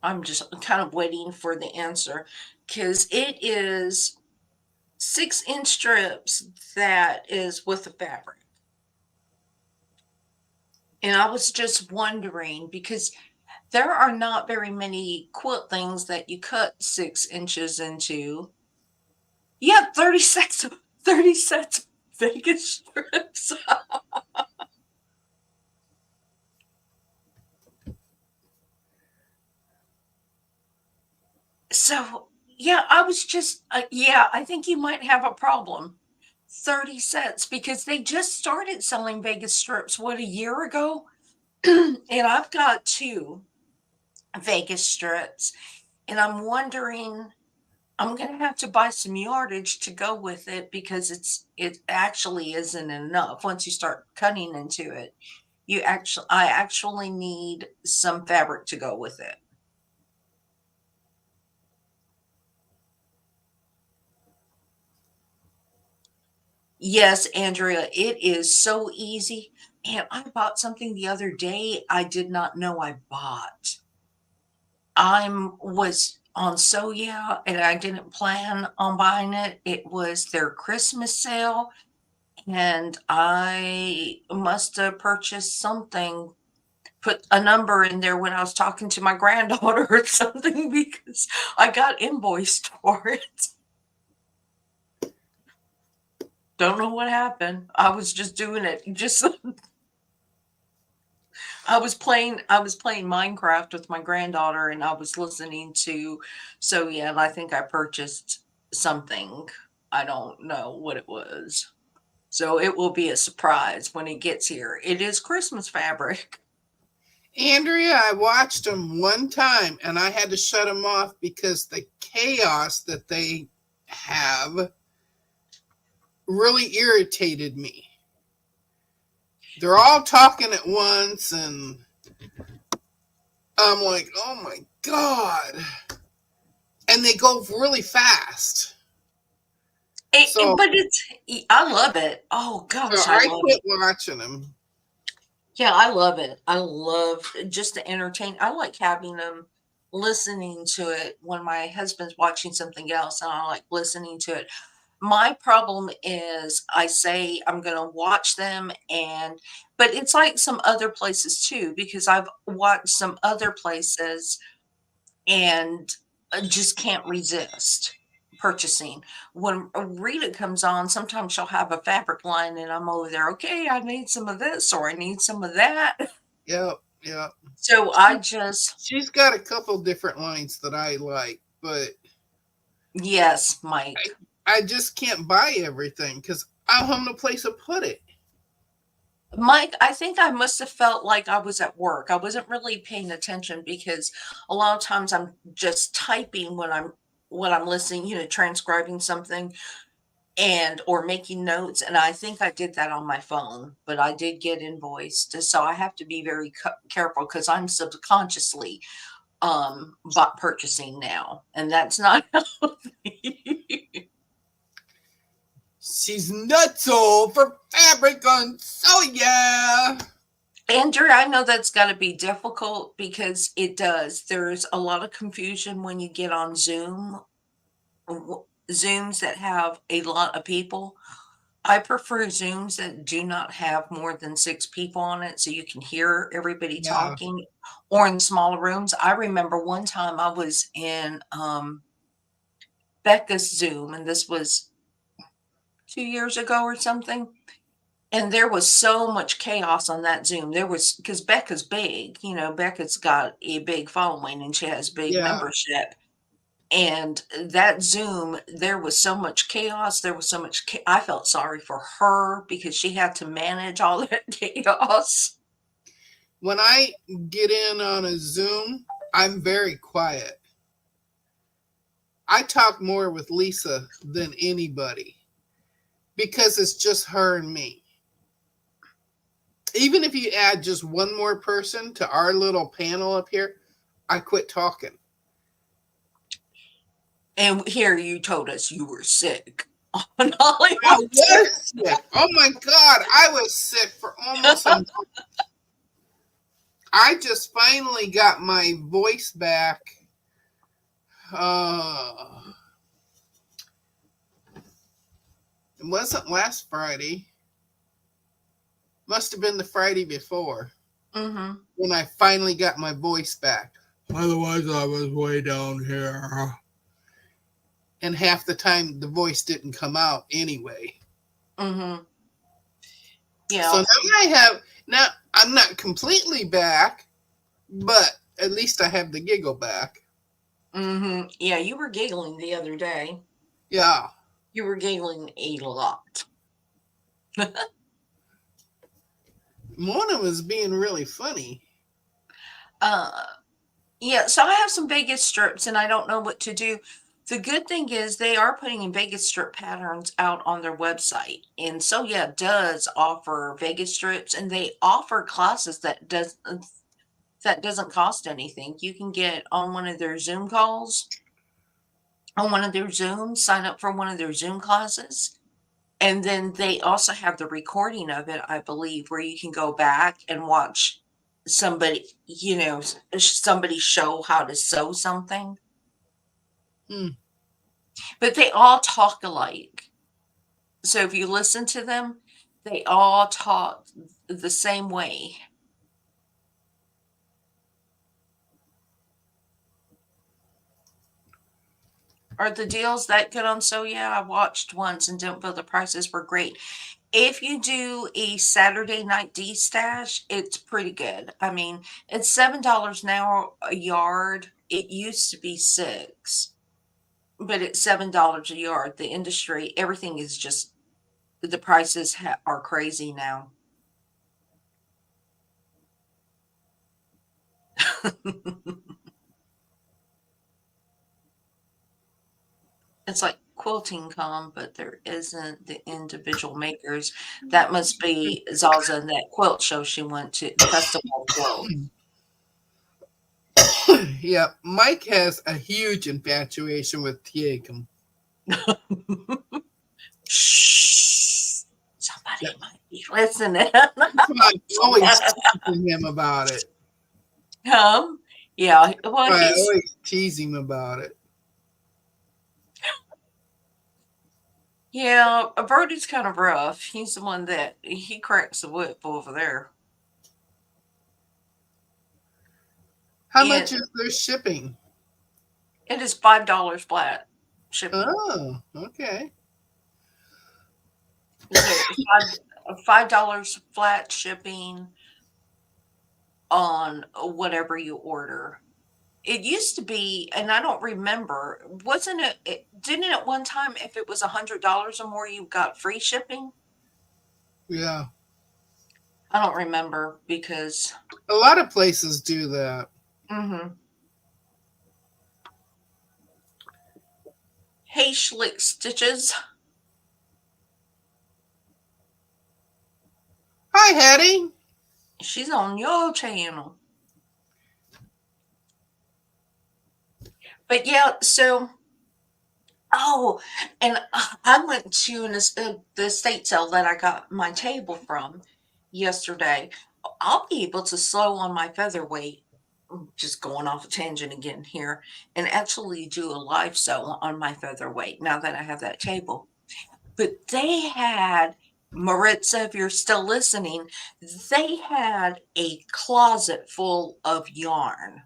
I'm just kind of waiting for the answer because it is 6-inch strips that is with the fabric. And I was just wondering because there are not very many quilt things that you cut 6 inches into. Yeah, 30 sets of 30 sets of Vegas strips. So, yeah, I was just yeah, I think you might have a problem. 30 cents because they just started selling Vegas strips what a year ago. And I've got 2 Vegas strips and I'm wondering I'm going to have to buy some yardage to go with it because it actually isn't enough once you start cutting into it. I actually need some fabric to go with it. Yes, Andrea, it is so easy. And I bought something the other day I did not know I bought. I'm was on Soya and I didn't plan on buying it. It was their Christmas sale and I must have purchased something, put a number in there when I was talking to my granddaughter or something because I got invoiced for it. Don't know what happened. I was just doing it. Just I was playing Minecraft with my granddaughter and I was listening to so yeah, and I think I purchased something. I don't know what it was. So it will be a surprise when it gets here. It is Christmas fabric. Andrea, I watched them one time and I had to shut them off because the chaos that they have really irritated me. They're all talking at once and I'm like, oh my God. And they go really fast. So, But I love it. Oh so gosh, I I love quit it. watching them. Yeah, I love it. I love just to entertain. I like having them listening to it when my husband's watching something else and I like listening to it. My problem is I say I'm going to watch them but it's like some other places too because I've watched some other places and just can't resist purchasing. When Rita comes on, sometimes she'll have a fabric line and I'm over there, okay, I need some of this or I need some of that. Yep, yep. So I She, just, she's got a couple different lines that I like, but yes, Mike. I just can't buy everything because I don't have no place to put it. Mike, I think I must have felt like I was at work. I wasn't really paying attention because a lot of times I'm just typing when I'm listening, transcribing something and or making notes, and I think I did that on my phone, but I did get invoiced, so I have to be very careful because I'm subconsciously bought purchasing now, and that's not healthy. She's nutso for fabric on soya. Andrew, I know that's got to be difficult because it does. There's a lot of confusion when you get on Zooms that have a lot of people. I prefer Zooms that do not have more than 6 people on it so you can hear everybody Yeah, talking or in smaller rooms. I remember one time I was in Becca's Zoom, and this was 2 years ago or something. And there was so much chaos on that Zoom. There was because Becca's big, Becca's got a big following and she has big yeah. membership. And that Zoom, there was so much chaos. There was so much. I felt sorry for her because she had to manage all that chaos. When I get in on a Zoom, I'm very quiet. I talk more with Lisa than anybody because it's just her and me. Even if you add just one more person to our little panel up here, I quit talking. And here you told us you were sick on Hollywood. I was sick. Oh my God, I was sick for almost a month. I just finally got my voice back. Uh, it wasn't last Friday. Must have been the Friday before Mm-hmm. when I finally got my voice back. Otherwise, I was way down here. And half the time, the voice didn't come out anyway. Mm-hmm. So Yeah. now I'm not completely back, but at least I have the giggle back. Mm-hmm. Yeah, you were giggling the other day. Yeah. You were giggling a lot. Mona was being really funny. uh Yeah, so I have some Vegas strips and I don't know what to do. The good thing is they are putting in Vegas strip patterns out on their website. And so yeah, does offer Vegas strips and they offer classes that doesn't cost anything. You can get on one of their Zoom calls, on one of their Zooms, sign up for one of their Zoom classes. And then they also have the recording of it, I believe, where you can go back and watch somebody show how to sew something. Hmm. But they all talk alike. So if you listen to them, they all talk the same way. Are the deals that good on So Yeah? I watched once and didn't feel the prices were great. If you do a Saturday night D stash, it's pretty good. I mean, it's $7 now a yard. It used to be 6, but it's $7 a yard. The industry, everything is just the prices are crazy now. It's like quilting com, but there isn't the individual makers. That must be Zaza and that quilt show she went to, the Festival of Quilt. Yeah, Mike has a huge infatuation with Tiakum. Shh. Somebody might be listening. So I always teasing him about it. Yeah, well, I always tease him about it. yeah, Brody's kind of rough. He's the one that he cracks the whip over there. How much And is their shipping? it is $5 flat shipping. Oh, okay. So $5 flat shipping on whatever you order. It used to be, and I don't remember, wasn't it, didn't it at one time, if it was $100 or more, you got free shipping? Yeah. I don't remember because. A lot of places do that. Mm-hmm. Hey, Schlick Stitches. Hi, Hattie. She's on your channel. But yeah, so, oh, and I went to the estate sale that I got my table from yesterday. I'll be able to slow on my featherweight, just going off a tangent again here, and actually do a live sew on my featherweight now that I have that table. But they had, Maritza, if you're still listening, they had a closet full of yarn.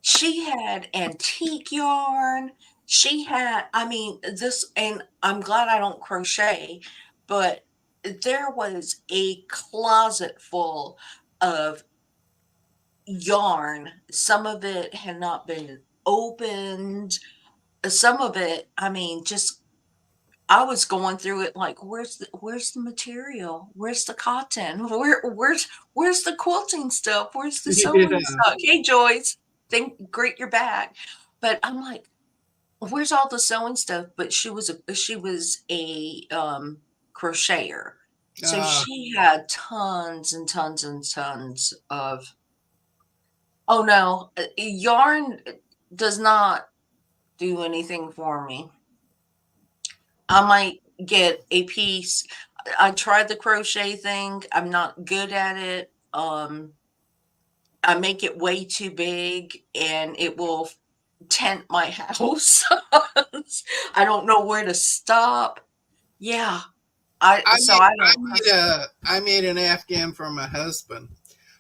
She had antique yarn. She had, I mean, this, and I'm glad I don't crochet, but there was a closet full of yarn. Some of it had not been opened. Some of it, I mean, just I was going through it like, where's the material? Where's the cotton? Where's the quilting stuff? Where's the sewing Yeah. stuff? Hey Joyce, great you're back. But I'm like, where's all the sewing stuff? But she was a crocheter. So she had tons and tons and tons of. Oh no, yarn does not do anything for me. I might get a piece. I tried the crochet thing. I'm not good at it. I make it way too big and it will tent my house. I don't know where to stop. Yeah. I I so made I I don't made a I made an Afghan for my husband.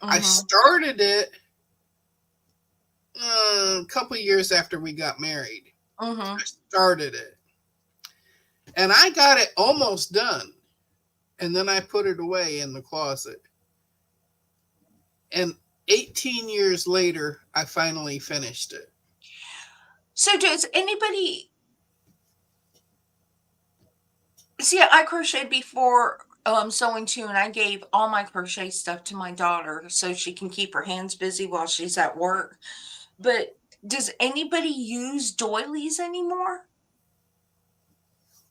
I Mhm. started it a couple years after we got married. Mhm. I started it, and I got it almost done, and then I put it away in the closet. And 18 years later, I finally finished it. So does anybody see? I crocheted before sewing too, and I gave all my crochet stuff to my daughter so she can keep her hands busy while she's at work. But does anybody use doilies anymore?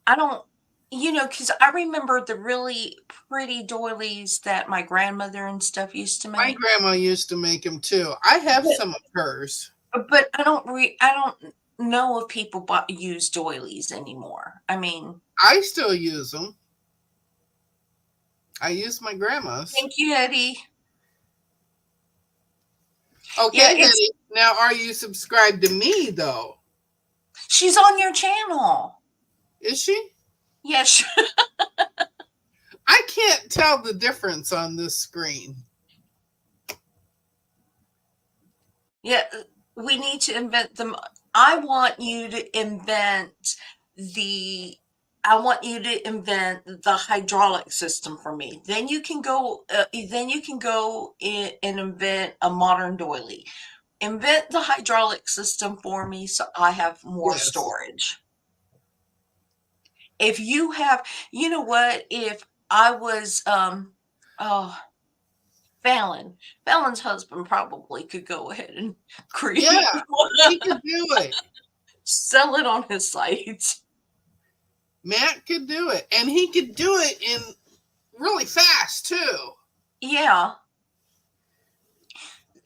I don't, because I remember the really pretty doilies that my grandmother and stuff used to My make. grandma used to make them too. I have But some of hers. but I don't know if people use doilies anymore. I mean, I still use them. I use my grandma's. thank you, Eddie. Yeah, Okay, Hetty. Now, are you subscribed to me though? she's on your channel. Is she? Yes. I can't tell the difference on this screen. Yeah, we need to invent them. I want you to invent the I want you to invent the hydraulic system for me. Then you can go and invent a modern doily. Invent the hydraulic system for me so I have more Yes. storage. If you have, you know what, if I was oh Fallon's husband probably could go ahead and create Yeah, one, he could do it. sell it on his site. Matt could do it, and he could do it in really fast too. Yeah,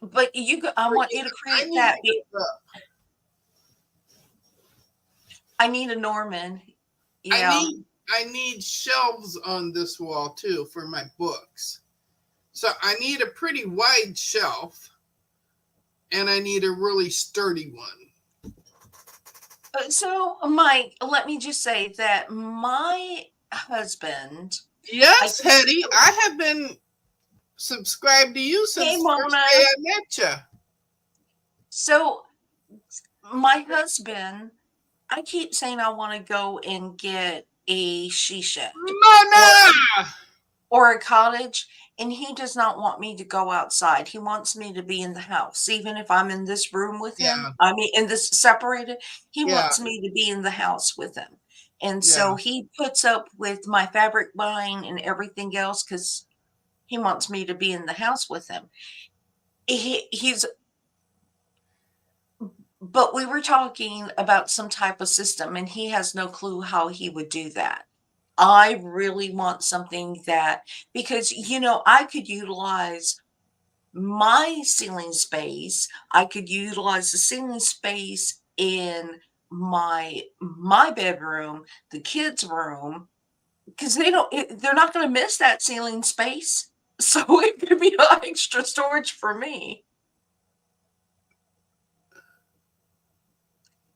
but I But want yeah, you to I create need that. to get the. I need a Norman. I Yeah. need I need shelves on this wall too for my books. So I need a pretty wide shelf, and I need a really sturdy one. So, Mike, let me just say that my husband, I Yes, guess, Hetty, I have been subscribed to you hey, since the first Mona. day I met you. So, my husband, I keep saying I want to go and get a she shed or Mona! or a cottage, and he does not want me to go outside. He wants me to be in the house, even if I'm in this room with him. Yeah, I mean, in this separated, he yeah, wants me to be in the house with him. And yeah. so he puts up with my fabric buying and everything else because he wants me to be in the house with him. He's, but we were talking about some type of system, and he has no clue how he would do that. I really want something that, because, I could utilize my ceiling space. I could utilize the ceiling space in my bedroom, the kids' room, because they're not going to miss that ceiling space. So it could be extra storage for me.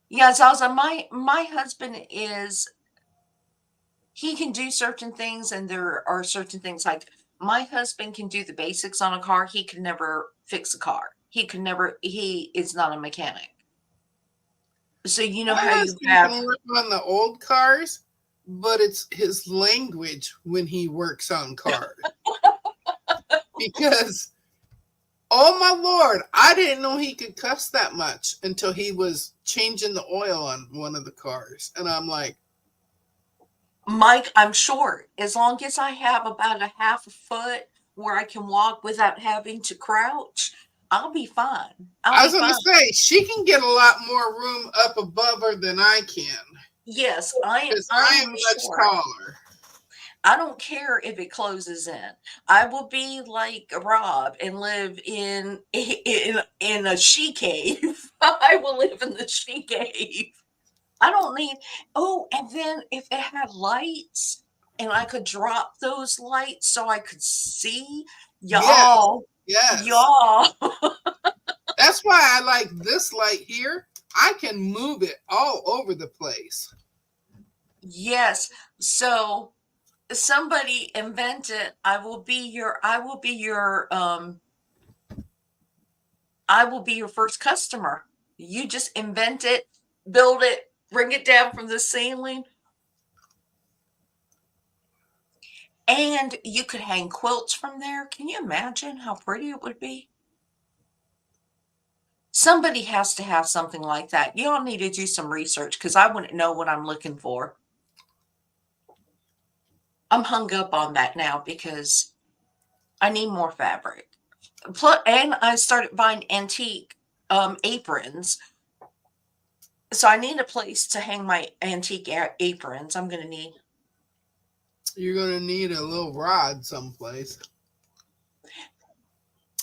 Yeah, Zaza, my husband is he can do certain things, and there are certain things like my husband can do the basics on a car. He can never fix a car. He is not a mechanic. So you know My how you husband have can work on the old cars, but it's his language when he works on cars. Because, oh my lord, I didn't know he could cuss that much until he was changing the oil on one of the cars. And I'm like, Mike, I'm short. As long as I have about a half a foot where I can walk without having to crouch, I'll be fine. I'll I be was going to fine. say, she can get a lot more room up above her than I can. Yes, I Because I I am am much short. taller. I don't care if it closes in. I will be like Rob and live in a she cave. I will live in the she cave. I don't need. Oh, and then if it had lights and I could drop those lights so I could see, Yes, y'all, yes. y'all. That's why I like this light here. I can move it all over the place. Yes. So somebody invented. I will be your first customer. You just invent it, build it, bring it down from the ceiling, and you could hang quilts from there. Can you imagine how pretty it would be? Somebody has to have something like that. Y'all need to do some research because I wouldn't know what I'm looking for. I'm hung up on that now because I need more fabric. Plus, and I started buying antique aprons. So I need a place to hang my antique aprons. I'm going to need. You're going to need a little rod someplace.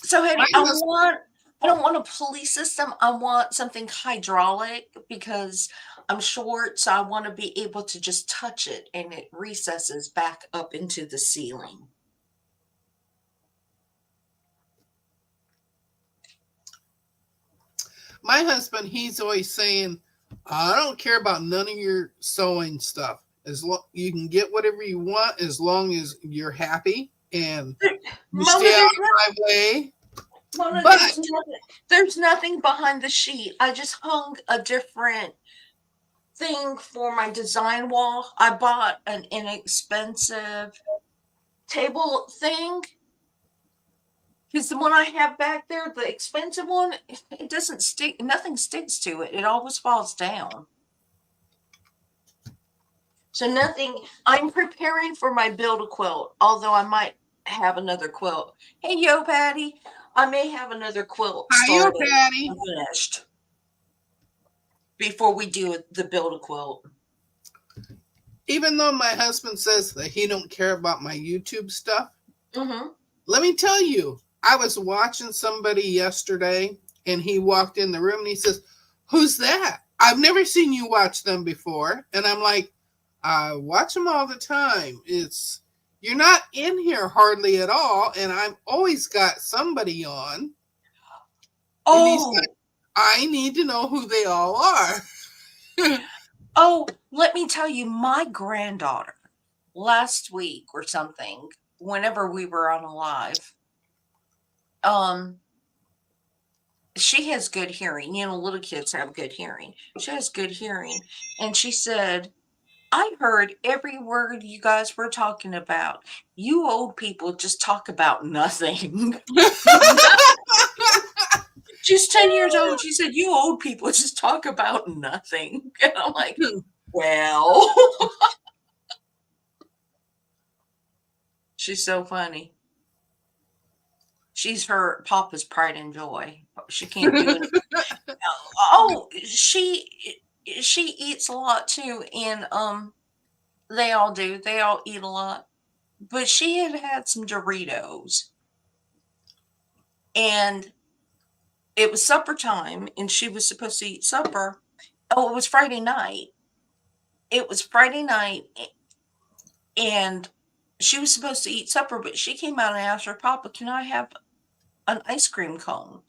So, My Hetty, husband, I don't want a pulley system. I want something hydraulic because I'm short, so I want to be able to just touch it and it recesses back up into the ceiling. he's always saying, I don't care about none of your sewing stuff. As long you can get whatever you want, as long as you're happy and you Mona, stay out of my way. Mona, But there's nothing behind the sheet. I just hung a different thing for my design wall. I bought an inexpensive table thing because the one I have back there, the expensive one, it doesn't stick. Nothing sticks to it. It always falls down. So nothing. I'm preparing for my build a quilt. Although I might. have another quilt. Hey, yo, Patty. I may have another quilt Hi, you, started Patty. and finished before we do the build a quilt. Even though my husband says that he don't care about my YouTube stuff, Mm-hmm. let me tell you, I was watching somebody yesterday and he walked in the room and he says, "Who's that? I've never seen you watch them before." And I'm like, "I watch them all the time. You're not in here hardly at all, and I've always got somebody on." And he's like, Oh, "I need to know who they all are." oh, let me tell you, my granddaughter last week or something, whenever we were on a live, um, she has good hearing. You know, little kids have good hearing. She has good hearing. And she said, I heard every word you guys were talking about. You old people just talk about nothing. She's 10 years old. She said, you old people just talk about nothing. And I'm like, well, she's so funny. She's her papa's pride and joy. She can't do it. Oh, she eats a lot too, and they all do. They all eat a lot. But she had had some Doritos, and it was supper time, and she was supposed to eat supper. Oh, it was Friday night. It was Friday night, and she was supposed to eat supper, but she came out and asked her papa, "Can I have an ice cream cone?"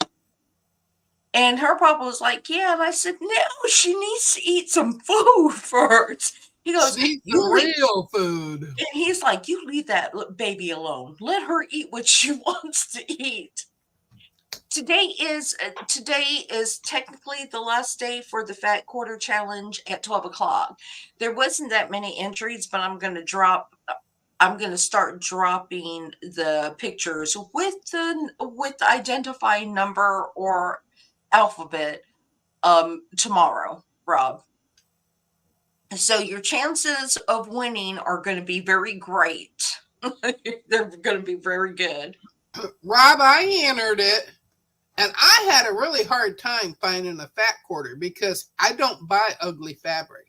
And her papa was like, "Yeah." And I said, "No, she needs to eat some food first." He goes, She needs some "You leave." real food. And he's like, "You leave that baby alone. Let her eat what she wants to eat." Today is technically the last day for the Fat Quarter Challenge at 12 o'clock. There wasn't that many entries, but I'm gonna start dropping the pictures with the identifying number or alphabet tomorrow, Rob. So your chances of winning are going to be very great. They're going to be very good. Rob, I entered it. And I had a really hard time finding a fat quarter because I don't buy ugly fabric.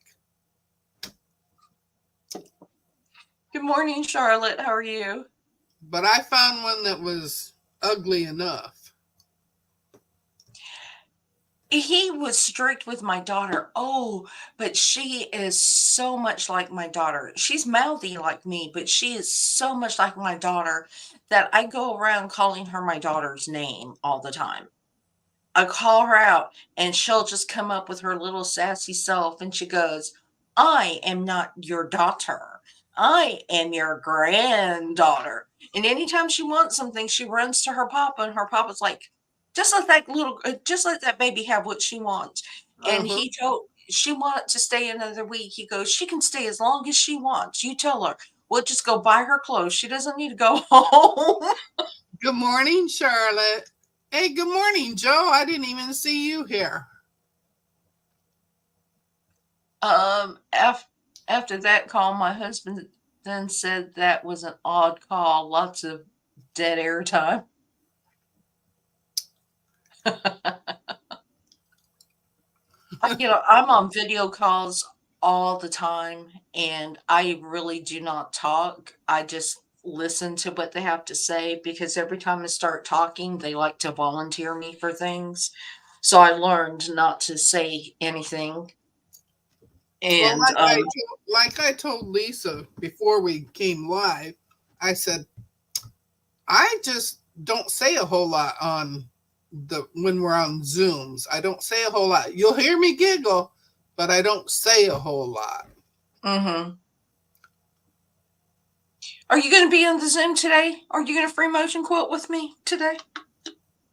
Good morning, Charlotte. How are you? But I found one that was ugly enough. He was strict with my daughter. Oh, but she is so much like my daughter. She's mouthy like me, but she is so much like my daughter that I go around calling her my daughter's name all the time. I call her out and she'll just come up with her little sassy self and she goes, I am not your daughter. I am your granddaughter. And anytime she wants something, she runs to her papa and her papa's like, just let that baby have what she wants. And Uh-huh. he told, she wanted to stay another week. He goes, she can stay as long as she wants. You tell her, we'll just go buy her clothes. She doesn't need to go home. Good morning, Charlotte. Hey, good morning, Joe. I didn't even see you here. Um, af- After that call, my husband then said that was an odd call, lots of dead air time. I'm on video calls all the time and I really do not talk. I just listen to what they have to say because every time I start talking, they like to volunteer me for things. So I learned not to say anything. Well, And like I told Lisa before we came live, I said I just don't say a whole lot on the when we're on Zooms. I don't say a whole lot. You'll hear me giggle, but I don't say a whole lot. mhm. Are you going to be on the Zoom today? Are you going to free motion quote with me today?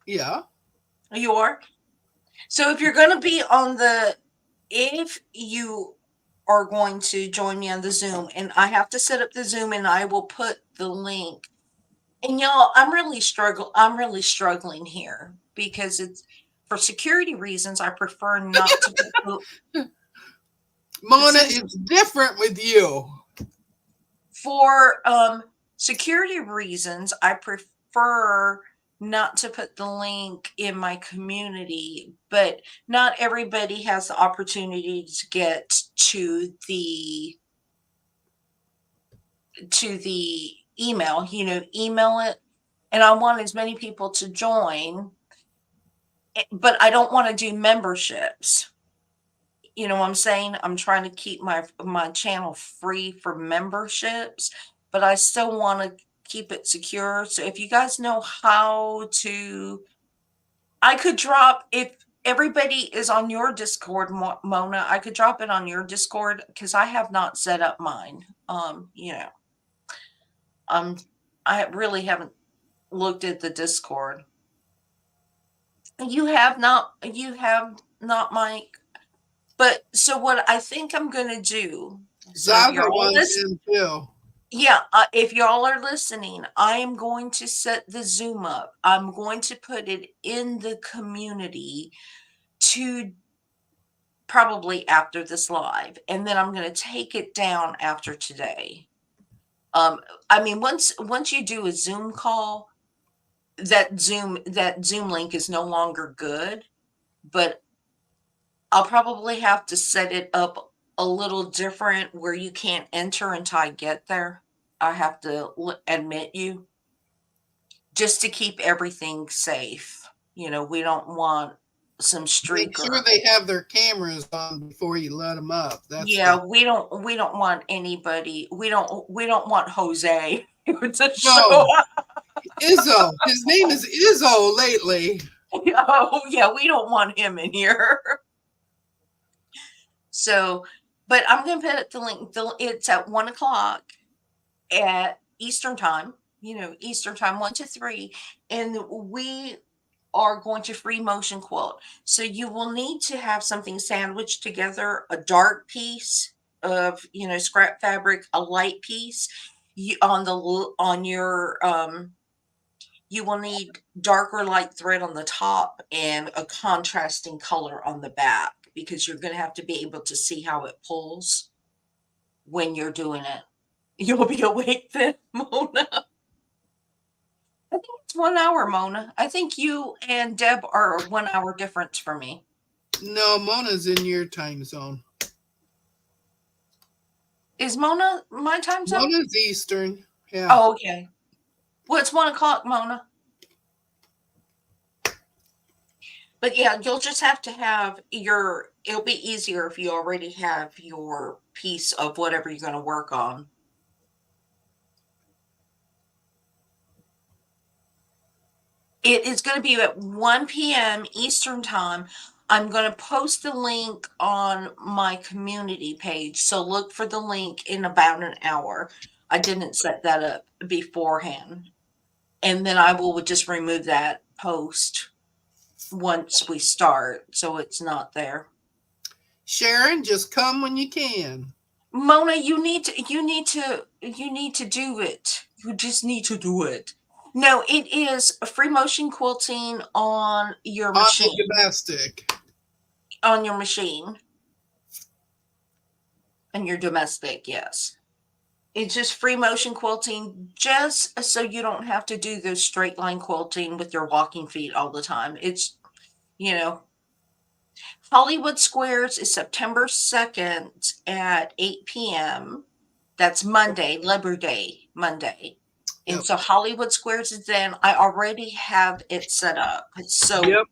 Yeah. You are. So if you are going to join me on the Zoom, and I have to set up the Zoom, and I will put the link. And y'all, I'm really struggling here because it's for security reasons. I prefer not to put Mona, see it's different with you. for security reasons, I prefer not to put the link in my community, but not everybody has the opportunity to get to the email, email it. And I want as many people to join, but I don't want to do memberships. You know what I'm saying? I'm trying to keep my channel free for memberships, but I still want to keep it secure. So if you guys know how to, I could drop if everybody is on your Discord, Mona, I could drop it on your Discord because I have not set up mine. Um, I really haven't looked at the Discord. You have not, Mike. But so what I think I'm gonna do, so if Zaza you're all wants listening, in too. yeah, if y'all are listening, I am going to set the Zoom up. I'm going to put it in the community to probably after this live, and then I'm gonna take it down after today. Um, I mean, once you do a Zoom call, that Zoom link is no longer good, but I'll probably have to set it up a little different where you can't enter until I get there. I have to admit you just to keep everything safe. We don't want some Make streaker. sure they have their cameras on before you let them up. That's the Yeah, we don't want anybody. We don't want Jose to show no up. Izzo. His name is Izzo lately. Oh yeah, we don't want him in here. So, but I'm gonna put the link. It's at 1 o'clock at Eastern time, Eastern time, 1 to 3. And we are going to free motion quilt. So you will need to have something sandwiched together, a dark piece of, scrap fabric, a light piece. On your, you will need dark or light thread on the top and a contrasting color on the back because you're going to have to be able to see how it pulls when you're doing it. You'll be awake then, Mona. I think it's 1 hour, Mona. I think you and Deb are 1 hour difference for me. No, Mona's in your time zone. Is Mona my time zone? Mona's Eastern. Yeah. Oh, okay. Well, it's 1 o'clock, Mona. But yeah, you'll just have to have it'll be easier if you already have your piece of whatever you're going to work on. It is going to be at 1 p.m. Eastern time. I'm going to post the link on my community page. So look for the link in about an hour. I didn't set that up beforehand. And then I will just remove that post once we start so it's not there. Sharon, just come when you can. Mona, you need to do it. You just need to do it. No, it is free motion quilting on your On the machine. domestic. On your machine. And your domestic, yes. It's just free motion quilting, just so you don't have to do the straight line quilting with your walking feet all the time. It's, Hollywood Squares is September 2nd at 8 p.m. That's Monday, Labor Day, Monday. And Yep. so Hollywood Squares is then. I already have it set up. So Yep.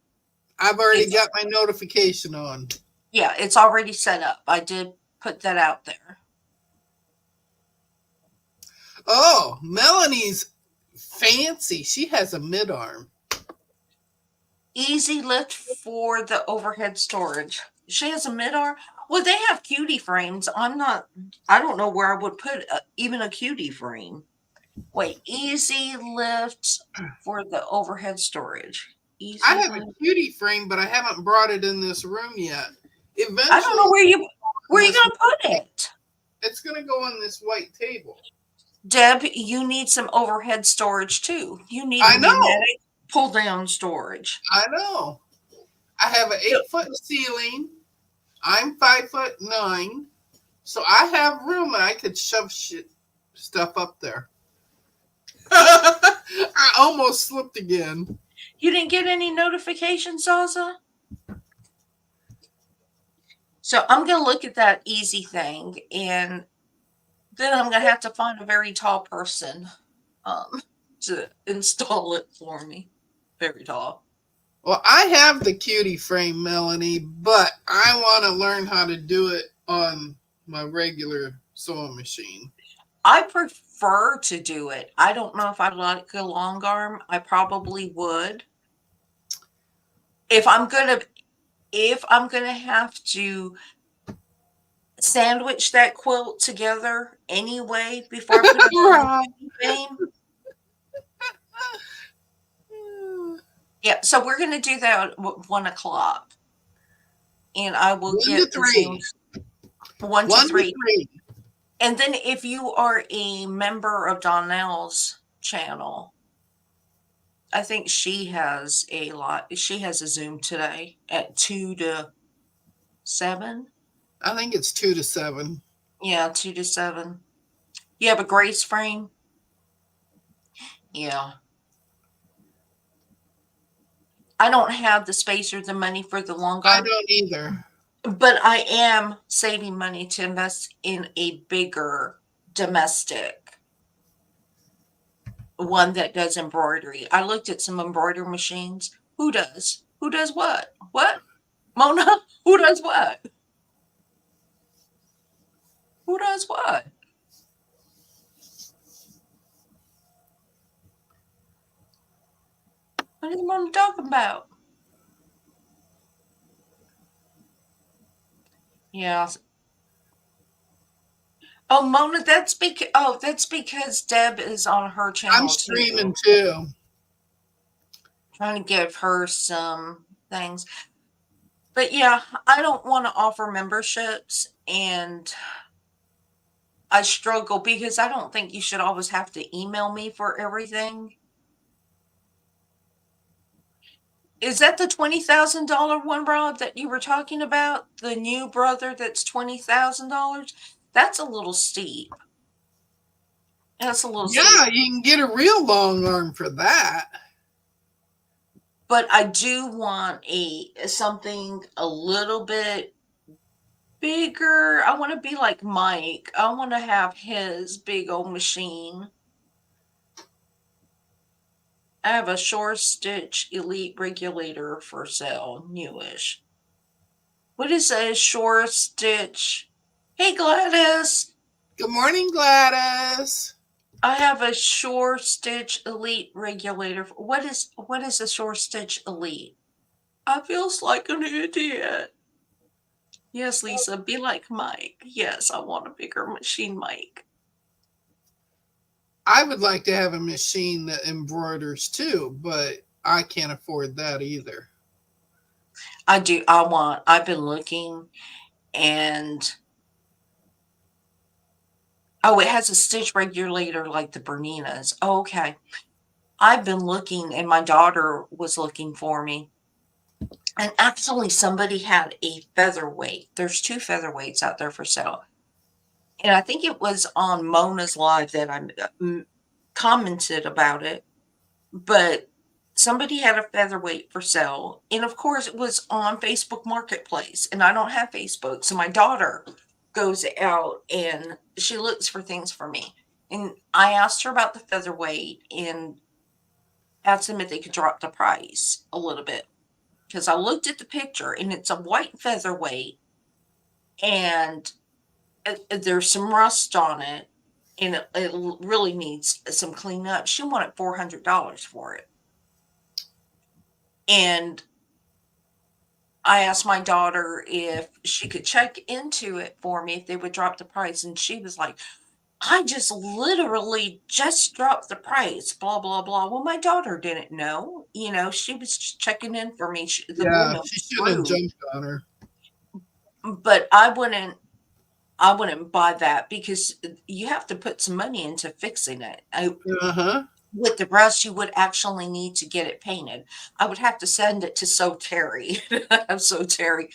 I've already got my notification on. Yeah, it's already set up. I did put that out there. Oh, Melanie's fancy. She has a mid-arm. Easy lift for the overhead storage. She has a mid-arm. Well, they have cutie frames. I don't know where I would put even a cutie frame. Wait, easy lift for the overhead storage. Easy I have lift. a cutie frame, but I haven't brought it in this room yet. Eventually, I don't know where you going to put it. It's going to go on this white table. Deb, you need some overhead storage too. You need I know. pneumatic pull-down storage. I know. I have an 8-foot ceiling. I'm 5'9", so I have room and I could shove stuff up there. I almost slipped again. You didn't get any notifications, Zaza? So I'm going to look at that easy thing, and then I'm going to have to find a very tall person um, to install it for me. Very tall. Well, I have the cutie frame, Melanie, but I want to learn how to do it on my regular sewing machine. I prefer to do it. I don't know if I'd like a long arm. I probably would. If I'm gonna have to sandwich that quilt together anyway before I put it on Right. the frame. Yeah, so we're gonna do that at 1 o'clock, and I will One to get the three. Zooms 1 to One to 3. three. And then if you are a member of Donnell's channel, I think she has a Zoom today at 2 to 7. I think it's 2 to 7. Yeah, 2 to 7. You have a grace frame? Yeah. I don't have the space or the money for the long I arm, don't either. but I am saving money to invest in a bigger domestic one that does embroidery. I looked at some embroidery machines. Who does? Who does what? What? Mona? Who does what? Who does what? What is Mona talking about? Yeah. Oh, Mona, that's because Deb is on her I'm channel streaming too. too. Trying to give her some things. But yeah, I don't want to offer memberships, and I struggle because I don't think you should always have to email me for everything. Is that the $20,000 one, Rob, that you were talking about? The new brother that's $20,000? That's a little steep. That's a little steep. Yeah, you can get a real long arm for that. But I do want something a little bit bigger. I want to be like Mike. I want to have his big old machine. I have a Shore Stitch Elite Regulator for sale, newish. What is a Shore Stitch? Hey, Gladys. Good morning, Gladys. I have a Shore Stitch Elite Regulator. What is a Shore Stitch Elite? I feels like an idiot. Yes, Lisa, be like Mike. Yes, I want a bigger machine, Mike. I would like to have a machine that embroiders too, but I can't afford that either. I've been looking, and oh, it has a stitch regulator like the Bernina's. Oh, okay. I've been looking, and my daughter was looking for me. And actually, somebody had a featherweight. There's 2 featherweights out there for sale. And I think it was on Mona's Live that I commented about it. But somebody had a featherweight for sale. And of course, it was on Facebook Marketplace. And I don't have Facebook. So my daughter goes out and she looks for things for me. And I asked her about the featherweight and asked them if they could drop the price a little bit. Because I looked at the picture and it's a white featherweight and there's some rust on it and it really needs some cleanup. She wanted $400 for it. And I asked my daughter if she could check into it for me, if they would drop the price. And she was like, I just literally just dropped the price, blah, blah, blah. Well, my daughter didn't know. She was checking in for me. The Yeah, woman she was should have rude. jumped on her. But I wouldn't buy that because you have to put some money into fixing it. Uh-huh. With the rest, you would actually need to get it painted. I would have to send it to So Terry. So Terry,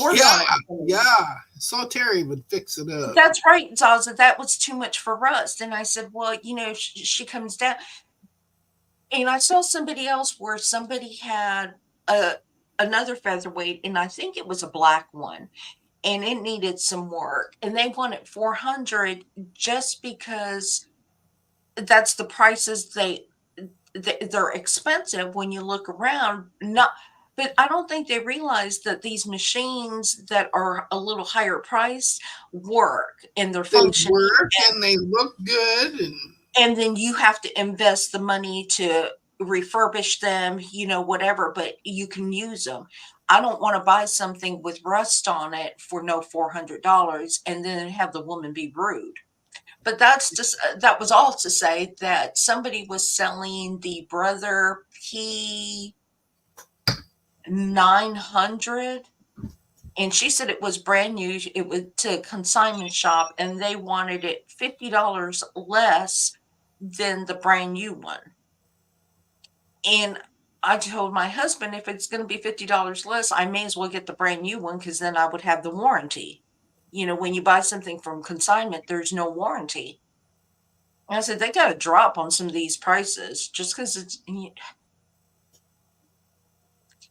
Work Yeah, on it for me. yeah. So Terry would fix it up. That's right, Zaza. That was too much for rust. And I said, well, she comes down. And I saw somebody else where somebody had a another featherweight, and I think it was a black one, and it needed some work. And they wanted 400 just because that's the prices they're expensive when you look around. Not, but I don't think they realize that these machines that are a little higher price work and they're They functioning, work and they look good, and and then you have to invest the money to refurbish them, whatever, but you can use them. I don't want to buy something with rust on it for no $400 and then have the woman be rude. But that was all to say that somebody was selling the Brother P900, and she said it was brand new. It was to a consignment shop, and they wanted it $50 less than the brand new one. And I told my husband, if it's going to be $50 less, I may as well get the brand new one because then I would have the warranty. When you buy something from consignment, there's no warranty. And I said, they got to drop on some of these prices just because it's.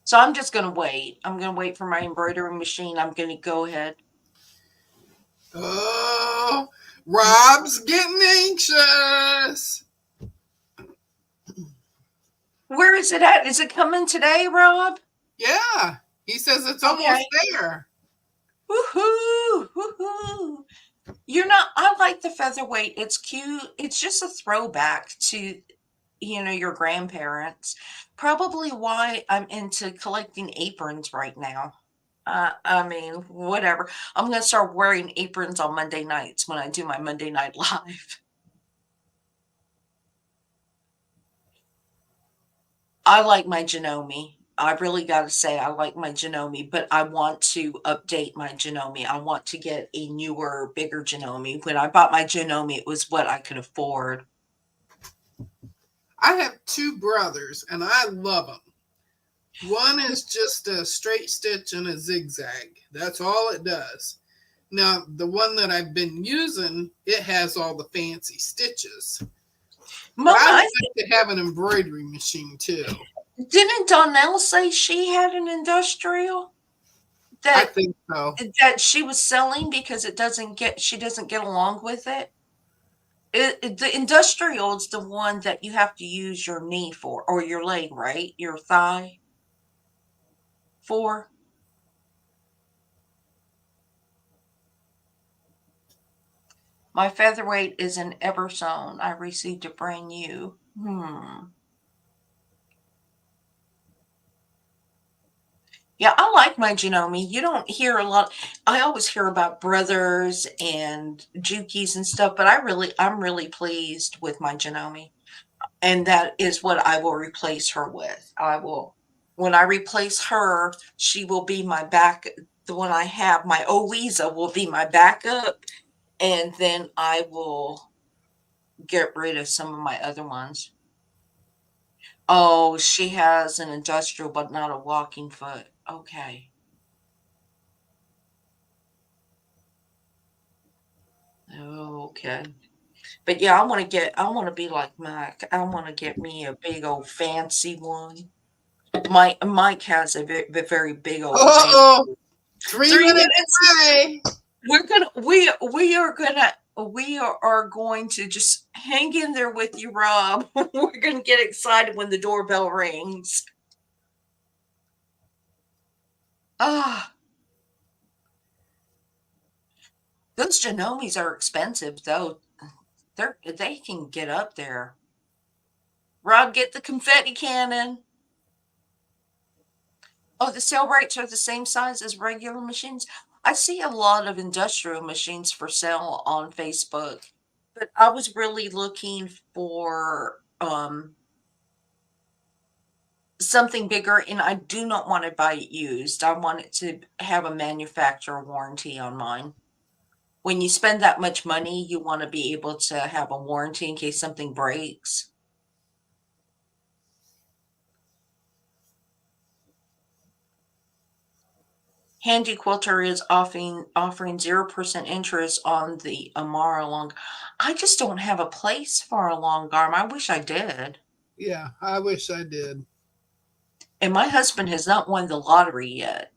So I'm just going to wait. I'm going to wait for my embroidery machine. I'm going to go ahead. oh, Rob's getting anxious. Where is it at? Is it coming today, Rob? Yeah, he says it's Okay. almost there. Woohoo! Woohoo! I like the featherweight. It's cute. It's just a throwback to, your grandparents. Probably why I'm into collecting aprons right now. I mean, whatever. I'm going to start wearing aprons on Monday nights when I do my Monday Night Live. I like my Janome. I really got to say, I like my Janome, but I want to update my Janome. I want to get a newer, bigger Janome. When I bought my Janome, it was what I could afford. I have two brothers, and I love them. One is just a straight stitch and a zigzag. That's all it does. Now, the one that I've been using, it has all the fancy stitches. But Mona, I would I like to have an embroidery machine too. didn't Donnell say she had an industrial I that think so. that she was selling because she doesn't get along with it? The industrial is the one that you have to use your knee for or your leg, right? Your thigh for. My featherweight is an Everzone. I received a brand new. Yeah, I like my Janome. You don't hear a lot. I always hear about brothers and Jukies and stuff, but I'm really pleased with my Janome. And that is what I will replace her with. When I replace her, she will be my back. The one I have, my Owiza, will be my backup. And then I will get rid of some of my other ones. Oh, she has an industrial, but not a walking foot. Okay. Okay. But yeah, I want to be like Mike. I want to get me a big old fancy one. Mike has a very big old fancy. Oh, 3 minutes 3 minutes. away. We are going to just hang in there with you, Rob. We're gonna get excited when the doorbell rings. Ah, those Genomes are expensive though. They can get up there. Rob, get the confetti cannon. Oh, the sale rates are the same size as regular machines. I see a lot of industrial machines for sale on Facebook, but I was really looking for something bigger, and I do not want to buy it used. I want it to have a manufacturer warranty on mine. When you spend that much money, you want to be able to have a warranty in case something breaks. Handy Quilter is offering 0% interest on the Amara long. I just don't have a place for a long arm. I wish I did. Yeah, I wish I did. And my husband has not won the lottery yet.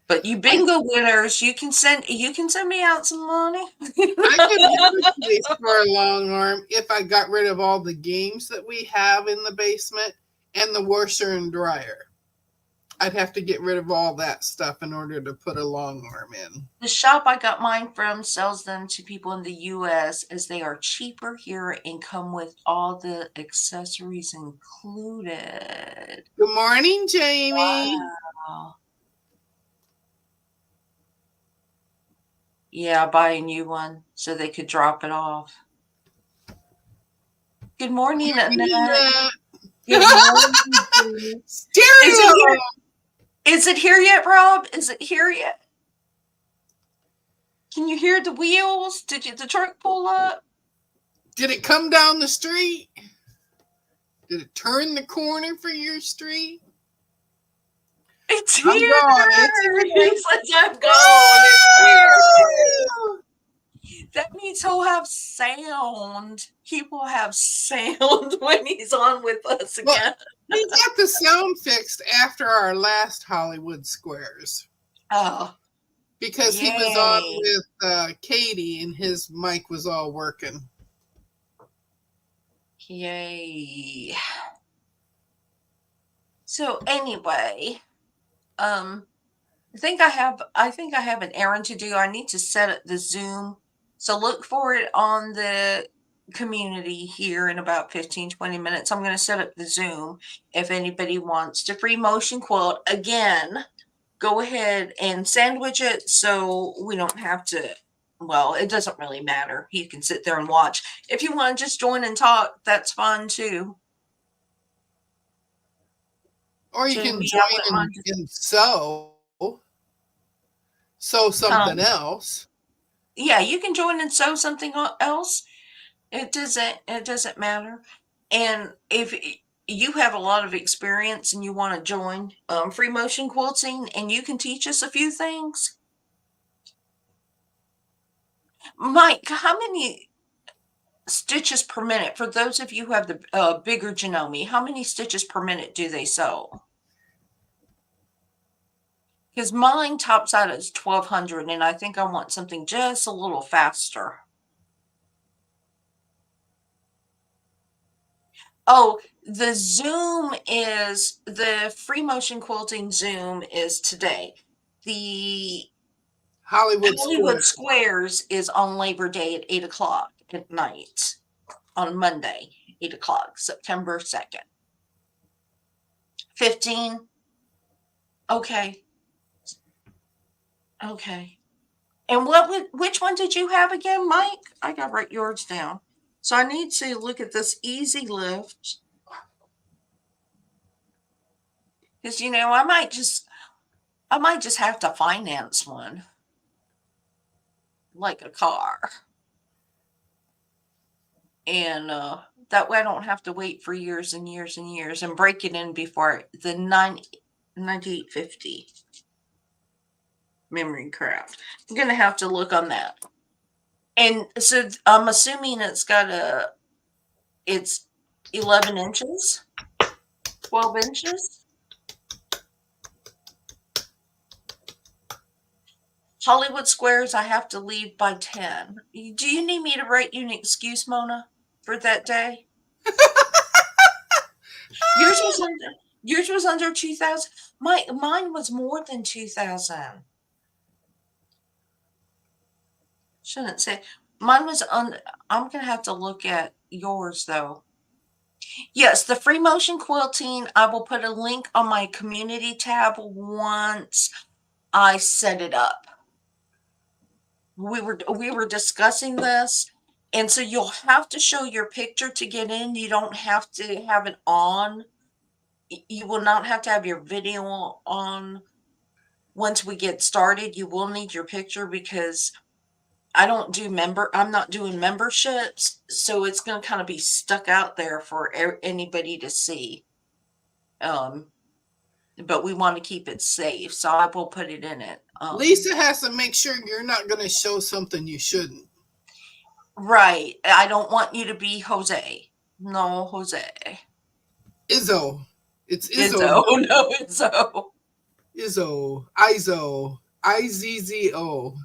But you I bingo winners, you can send me out some money. I could have a place for a long arm if I got rid of all the games that we have in the basement and the washer and dryer. I'd have to get rid of all that stuff in order to put a long arm in. The shop I got mine from sells them to people in the US as they are cheaper here and come with all the accessories included. Good morning, Jamie. Wow. Yeah, buy a new one so they could drop it off. Good morning, Annette. Good morning. Is it Stereo. here? Is it here yet, Rob? Is it here yet? Can you hear the wheels? Did the truck pull up? Did it come down the street? Did it turn the corner for your street? It's I'm here. gone. It's here. He says I'm gone. It's here. That means he'll have sound. He will have sound when he's on with us Well, again. we got the sound fixed after our last Hollywood Squares Oh, because he was on yay. with Katie and his mic was all working. Yay. So anyway, um, I think I have an errand to do. I need to set up the Zoom. So look for it on the community here in about 15-20 minutes. I'm going to set up the Zoom. If anybody wants to free motion quilt again, go ahead and sandwich it so we don't have to. Well, it doesn't really matter. You can sit there and watch. If you want to just join and talk, that's fine too. Or you So can yeah, I join wouldn't mind. in sew something Um, else. yeah, you can join and sew something else. It doesn't matter. And if you have a lot of experience and you want to join free motion quilting and you can teach us a few things. Mike, how many stitches per minute for those of you who have the bigger Janome? How many stitches per minute do they sew? Because mine tops out at 1200 and I think I want something just a little faster. Oh, the free motion quilting Zoom is today. The Hollywood Hollywood Square. Squares is on Labor Day at 8 o'clock at night on Monday, 8 o'clock, September 2nd. 15. Okay. Okay. And which one did you have again, Mike? I got to write yours down. So I need to look at this easy lift. Because I might just have to finance one. Like a car. And that way I don't have to wait for years and years and years and break it in before the 9850 memory craft. I'm going to have to look on that. And so I'm assuming it's 11 inches, 12 inches. Hollywood Squares, I have to leave by 10. Do you need me to write you an excuse, Mona, for that day? Yours was under 2000. Mine was more than 2000. Shouldn't say mine was on. I'm gonna have to look at yours though. Yes, the free motion quilting. I will put a link on my community tab once I set it up. We were discussing this, and so you'll have to show your picture to get in. You don't have to have it on. You will not have to have your video on. Once we get started, you will need your picture because I'm not doing memberships, so it's going to kind of be stuck out there for anybody to see. Um, but we want to keep it safe, so I will put it in it. Lisa has to make sure you're not going to show something you shouldn't. Right. I don't want you to be Jose. No, Jose. Izzo. It's Izzo. Izzo. No, Izzo. Izzo. Izzo. Izzo.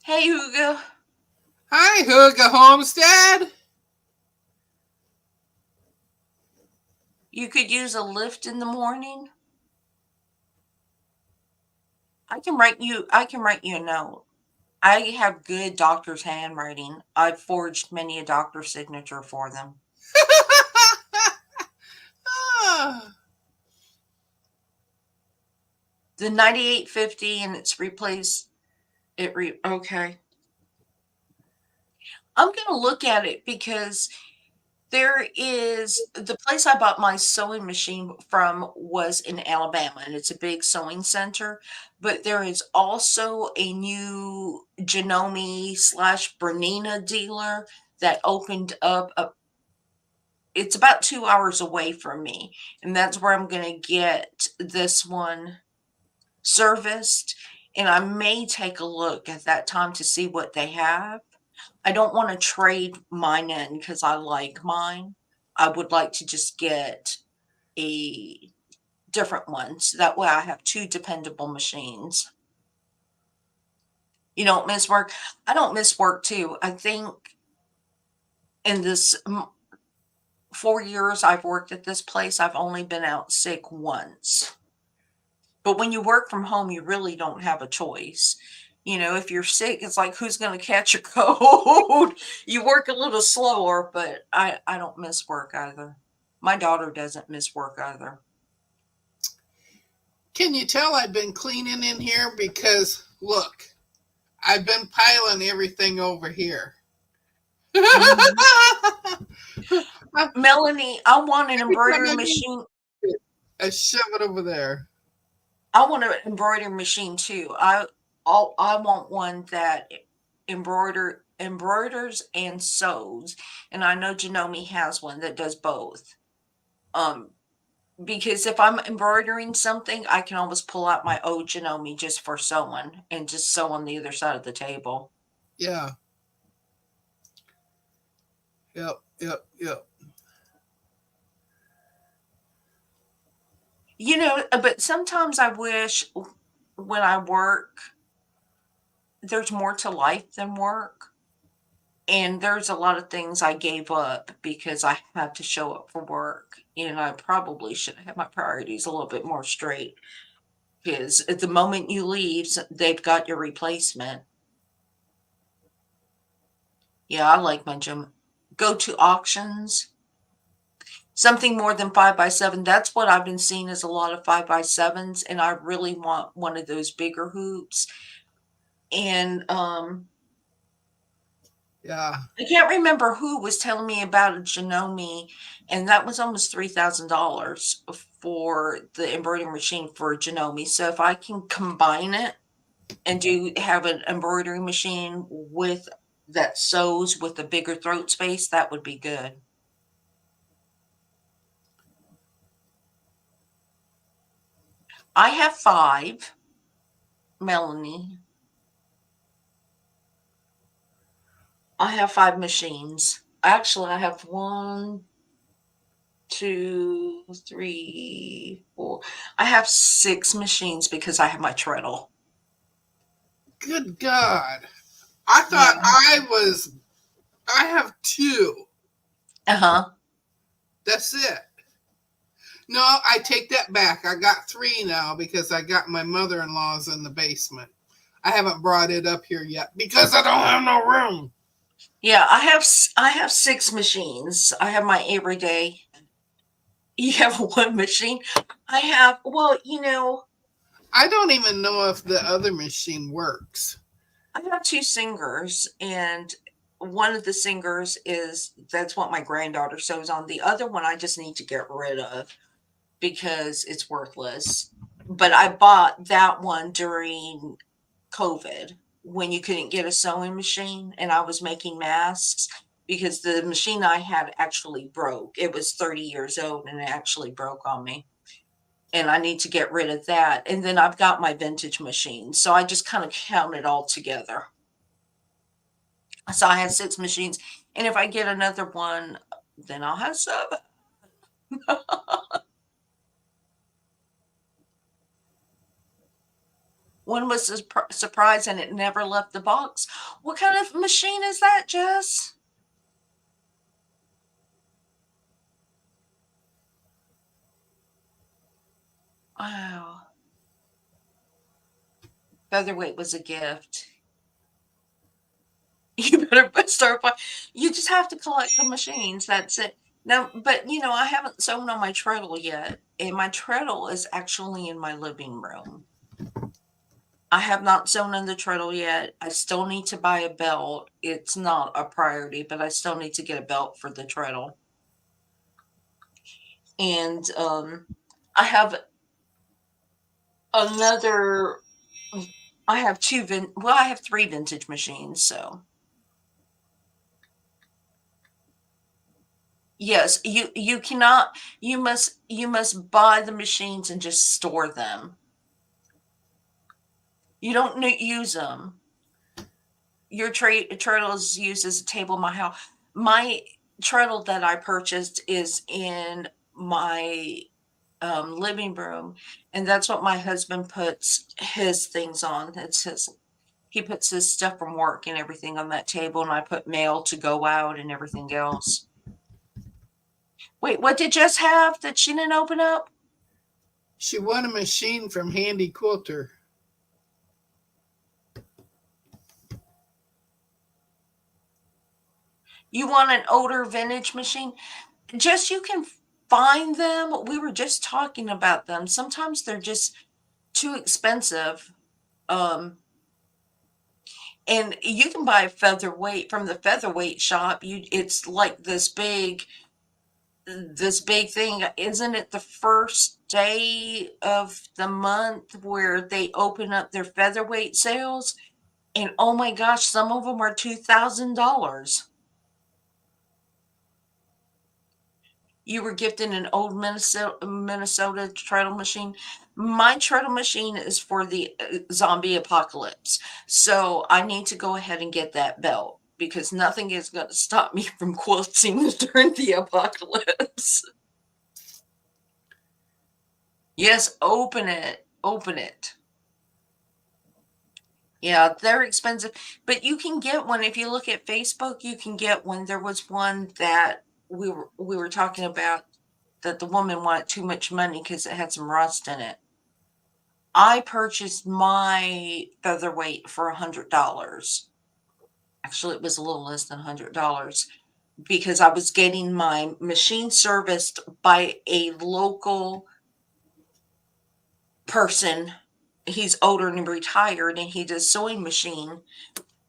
Hey, Hugo. Hi, Hooga Homestead. You could use a lift in the morning. I can write you a note. I have good doctor's handwriting. I've forged many a doctor's signature for them. The 9850 and it's replaced okay. I'm going to look at it because there is the place I bought my sewing machine from was in Alabama, and it's a big sewing center. But there is also a new Janome slash Bernina dealer that opened up. It's about 2 hours away from me, and that's where I'm going to get this one serviced. And I may take a look at that time to see what they have. I don't want to trade mine in because I like mine. I would like to just get a different one so that way I have two dependable machines. You don't miss work. I don't miss work too. I think in this 4 years I've worked at this place, I've only been out sick once. But when you work from home, you really don't have a choice. You know, if you're sick, it's like, who's going to catch a cold? You work a little slower, but I don't miss work either. My daughter doesn't miss work either. Can you tell I've been cleaning in here? Because, look, I've been piling everything over here. Melanie, I want an embroidery machine. I shove it over there. I want an embroidery machine too. I want one that embroiders and sews, and I know Janome has one that does both. Because if I'm embroidering something, I can always pull out my old Janome just for sewing and just sew on the other side of the table. Yeah. Yep. You know, but sometimes I wish when I work, there's more to life than work. And there's a lot of things I gave up because I had to show up for work. And I probably should have my priorities a little bit more straight. Because at the moment you leave, they've got your replacement. Yeah, I like my gym. Go to auctions. Something more than 5x7. That's what I've been seeing is a lot of 5x7s. And I really want one of those bigger hoops. And yeah. I can't remember who was telling me about a Janome, and that was almost $3,000 for the embroidery machine for a Janome. So if I can combine it and have an embroidery machine with that sews with a bigger throat space, that would be good. I have 5, Melanie. I have 5 machines. Actually, I have 1, 2, 3, 4. I have 6 machines because I have my treadle. Good God. I thought I have 2. Uh-huh. That's it. No, I take that back. I got 3 now because I got my mother-in-law's in the basement. I haven't brought it up here yet because I don't have no room. Yeah, I have 6 machines. I have my everyday. You have 1 machine. I have, well, you know, I don't even know if the other machine works. I have 2 singers, and one of the singers that's what my granddaughter sews on. The other one I just need to get rid of because it's worthless. But I bought that one during COVID when you couldn't get a sewing machine and I was making masks. because the machine I had actually broke. It was 30 years old and it actually broke on me. And I need to get rid of that. And then I've got my vintage machine. So I just kind of count it all together. So I have 6 machines. And if I get another one, then I'll have 7. One was a surprise and it never left the box. What kind of machine is that, Jess? Wow. Featherweight was a gift. You better start by, you just have to collect the machines. That's it. Now, but I haven't sewn on my treadle yet. And my treadle is actually in my living room. I have not sewn on the treadle yet. I still need to buy a belt. It's not a priority, but I still need to get a belt for the treadle. And I have another I have I have 3 vintage machines, so yes, you cannot you must buy the machines and just store them. You don't use them. Your treadle is used as a table in my house. My treadle that I purchased is in my living room, and that's what my husband puts his things on. He puts his stuff from work and everything on that table, and I put mail to go out and everything else. Wait, what did Jess have that she didn't open up? She won a machine from Handy Quilter. You want an older vintage machine? Jess, you can find them. We were just talking about them. Sometimes they're just too expensive. Um, and you can buy a featherweight from the featherweight shop. It's like this big thing. Isn't it the first day of the month where they open up their featherweight sales? And oh my gosh, some of them are $2,000. You were gifted an old Minnesota treadle machine. My treadle machine is for the zombie apocalypse. So I need to go ahead and get that belt because nothing is going to stop me from quilting during the apocalypse. Yes, open it. Open it. Yeah, they're expensive, but you can get one. If you look at Facebook, you can get one. There was one that we were talking about that the woman wanted too much money because it had some rust in it. I purchased my featherweight for $100. Actually, it was a little less than $100 because I was getting my machine serviced by a local person. He's older and retired, and he does sewing machine.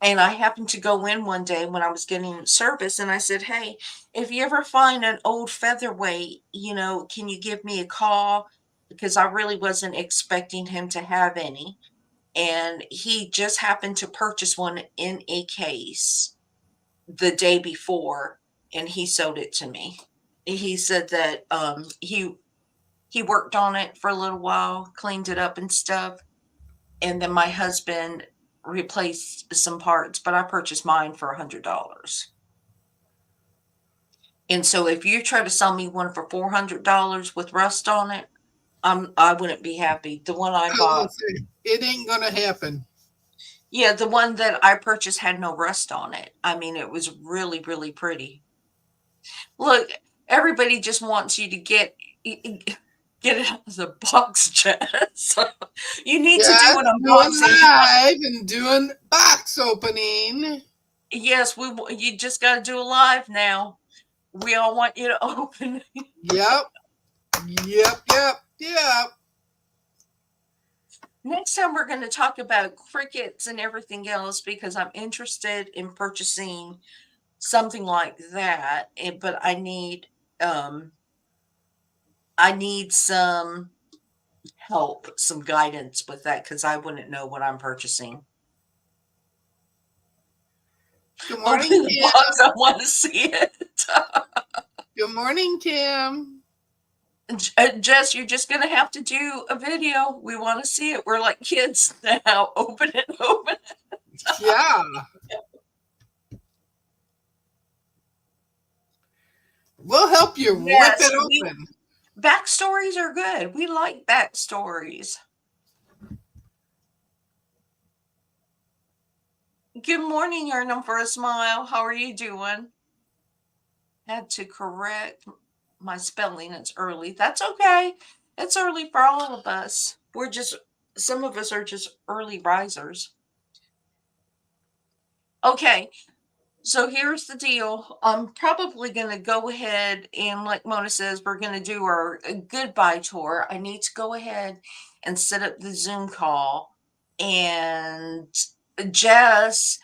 And I happened to go in one day when I was getting service, and I said, "Hey, if you ever find an old featherweight, can you give me a call?" Because I really wasn't expecting him to have any. And he just happened to purchase one in a case the day before, and he sold it to me. He said that he worked on it for a little while, cleaned it up and stuff, and then my husband replaced some parts, but I purchased mine for $100. And so if you try to sell me one for $400 with rust on it, I wouldn't be happy. The one I I was gonna bought, say, it ain't gonna happen. yeah, the one that I purchased had no rust on it. I mean, it was really, really pretty. Look, everybody just wants you to get it out of the box, Jess. You need to do Just an doing unboxing. live and doing box opening. Yes, you just got to do a live now. We all want you to open. Yep. Yep. Next time we're going to talk about crickets and everything else because I'm interested in purchasing something like that. But um I need some help, some guidance with that because I wouldn't know what I'm purchasing. Good Open morning, the Kim. box. I want to see it. Good morning, Kim. Jess, you're just going to have to do a video. We want to see it. We're like kids now. Open it, open it. Yeah. We'll help you rip Yes, it open. backstories are good. We like backstories. Good morning, Earnum for a Smile. How are you doing? Had to correct my spelling. It's early. That's okay. It's early for all of us. Some of us are just early risers. Okay, so here's the deal. I'm probably going to go ahead and, like Mona says, we're going to do our goodbye tour. I need to go ahead and set up the Zoom call. And Jess,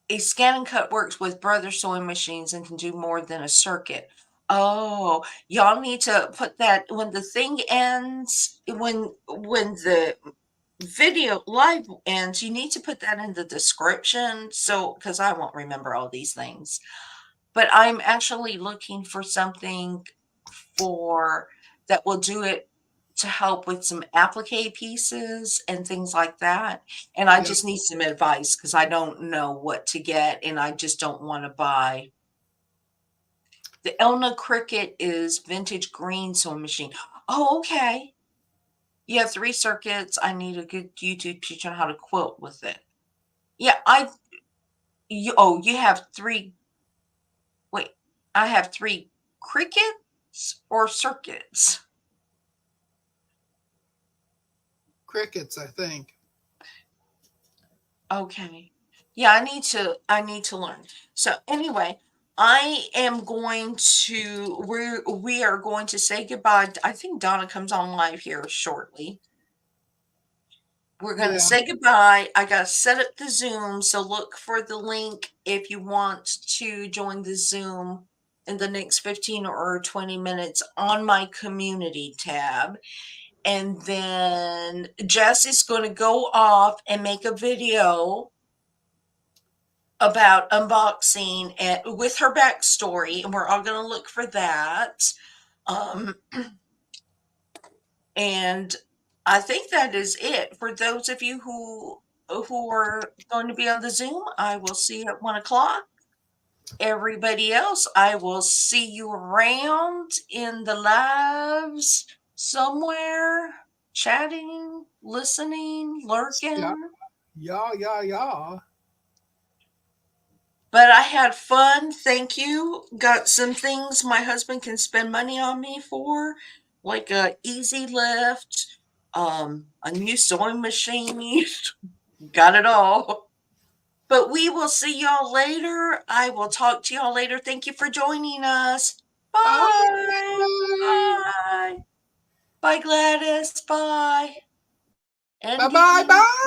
a scan and cut works with brother sewing machines and can do more than a circuit. Oh, y'all need to put that when the thing ends, when the video live ends, you need to put that in the description, so because I won't remember all these things. But I'm actually looking for something for that will do it to help with some applique pieces and things like that. And I Yep. just need some advice because I don't know what to get and I just don't want to buy. The Elna Cricut is vintage green sewing machine. Oh, okay. You have 3 circuits. I need a good YouTube teacher on how to quilt with it. Yeah, you have 3. Wait, I have 3 crickets or circuits? Crickets, I think. Okay. Yeah, I need to learn. So anyway, I am going to we are going to say goodbye. I think Donna comes on live here shortly. We're going to Yeah. say goodbye. I got to set up the Zoom, so look for the link if you want to join the Zoom in the next 15 or 20 minutes on my community tab. And then Jess is going to go off and make a video about unboxing and with her backstory, and we're all going to look for that. Um, and I think that is it for those of you who are going to be on the Zoom. I will see you at 1 o'clock. Everybody else, I will see you around in the lives somewhere, chatting, listening, Yeah. lurking. Yeah. But I had fun. Thank you. Got some things my husband can spend money on me for, like a easy lift, a new sewing machine. Got it all. But we will see y'all later. I will talk to y'all later. Thank you for joining us. Bye. Bye. Bye. Bye, Gladys. Bye. Bye. Bye. Ending. Bye.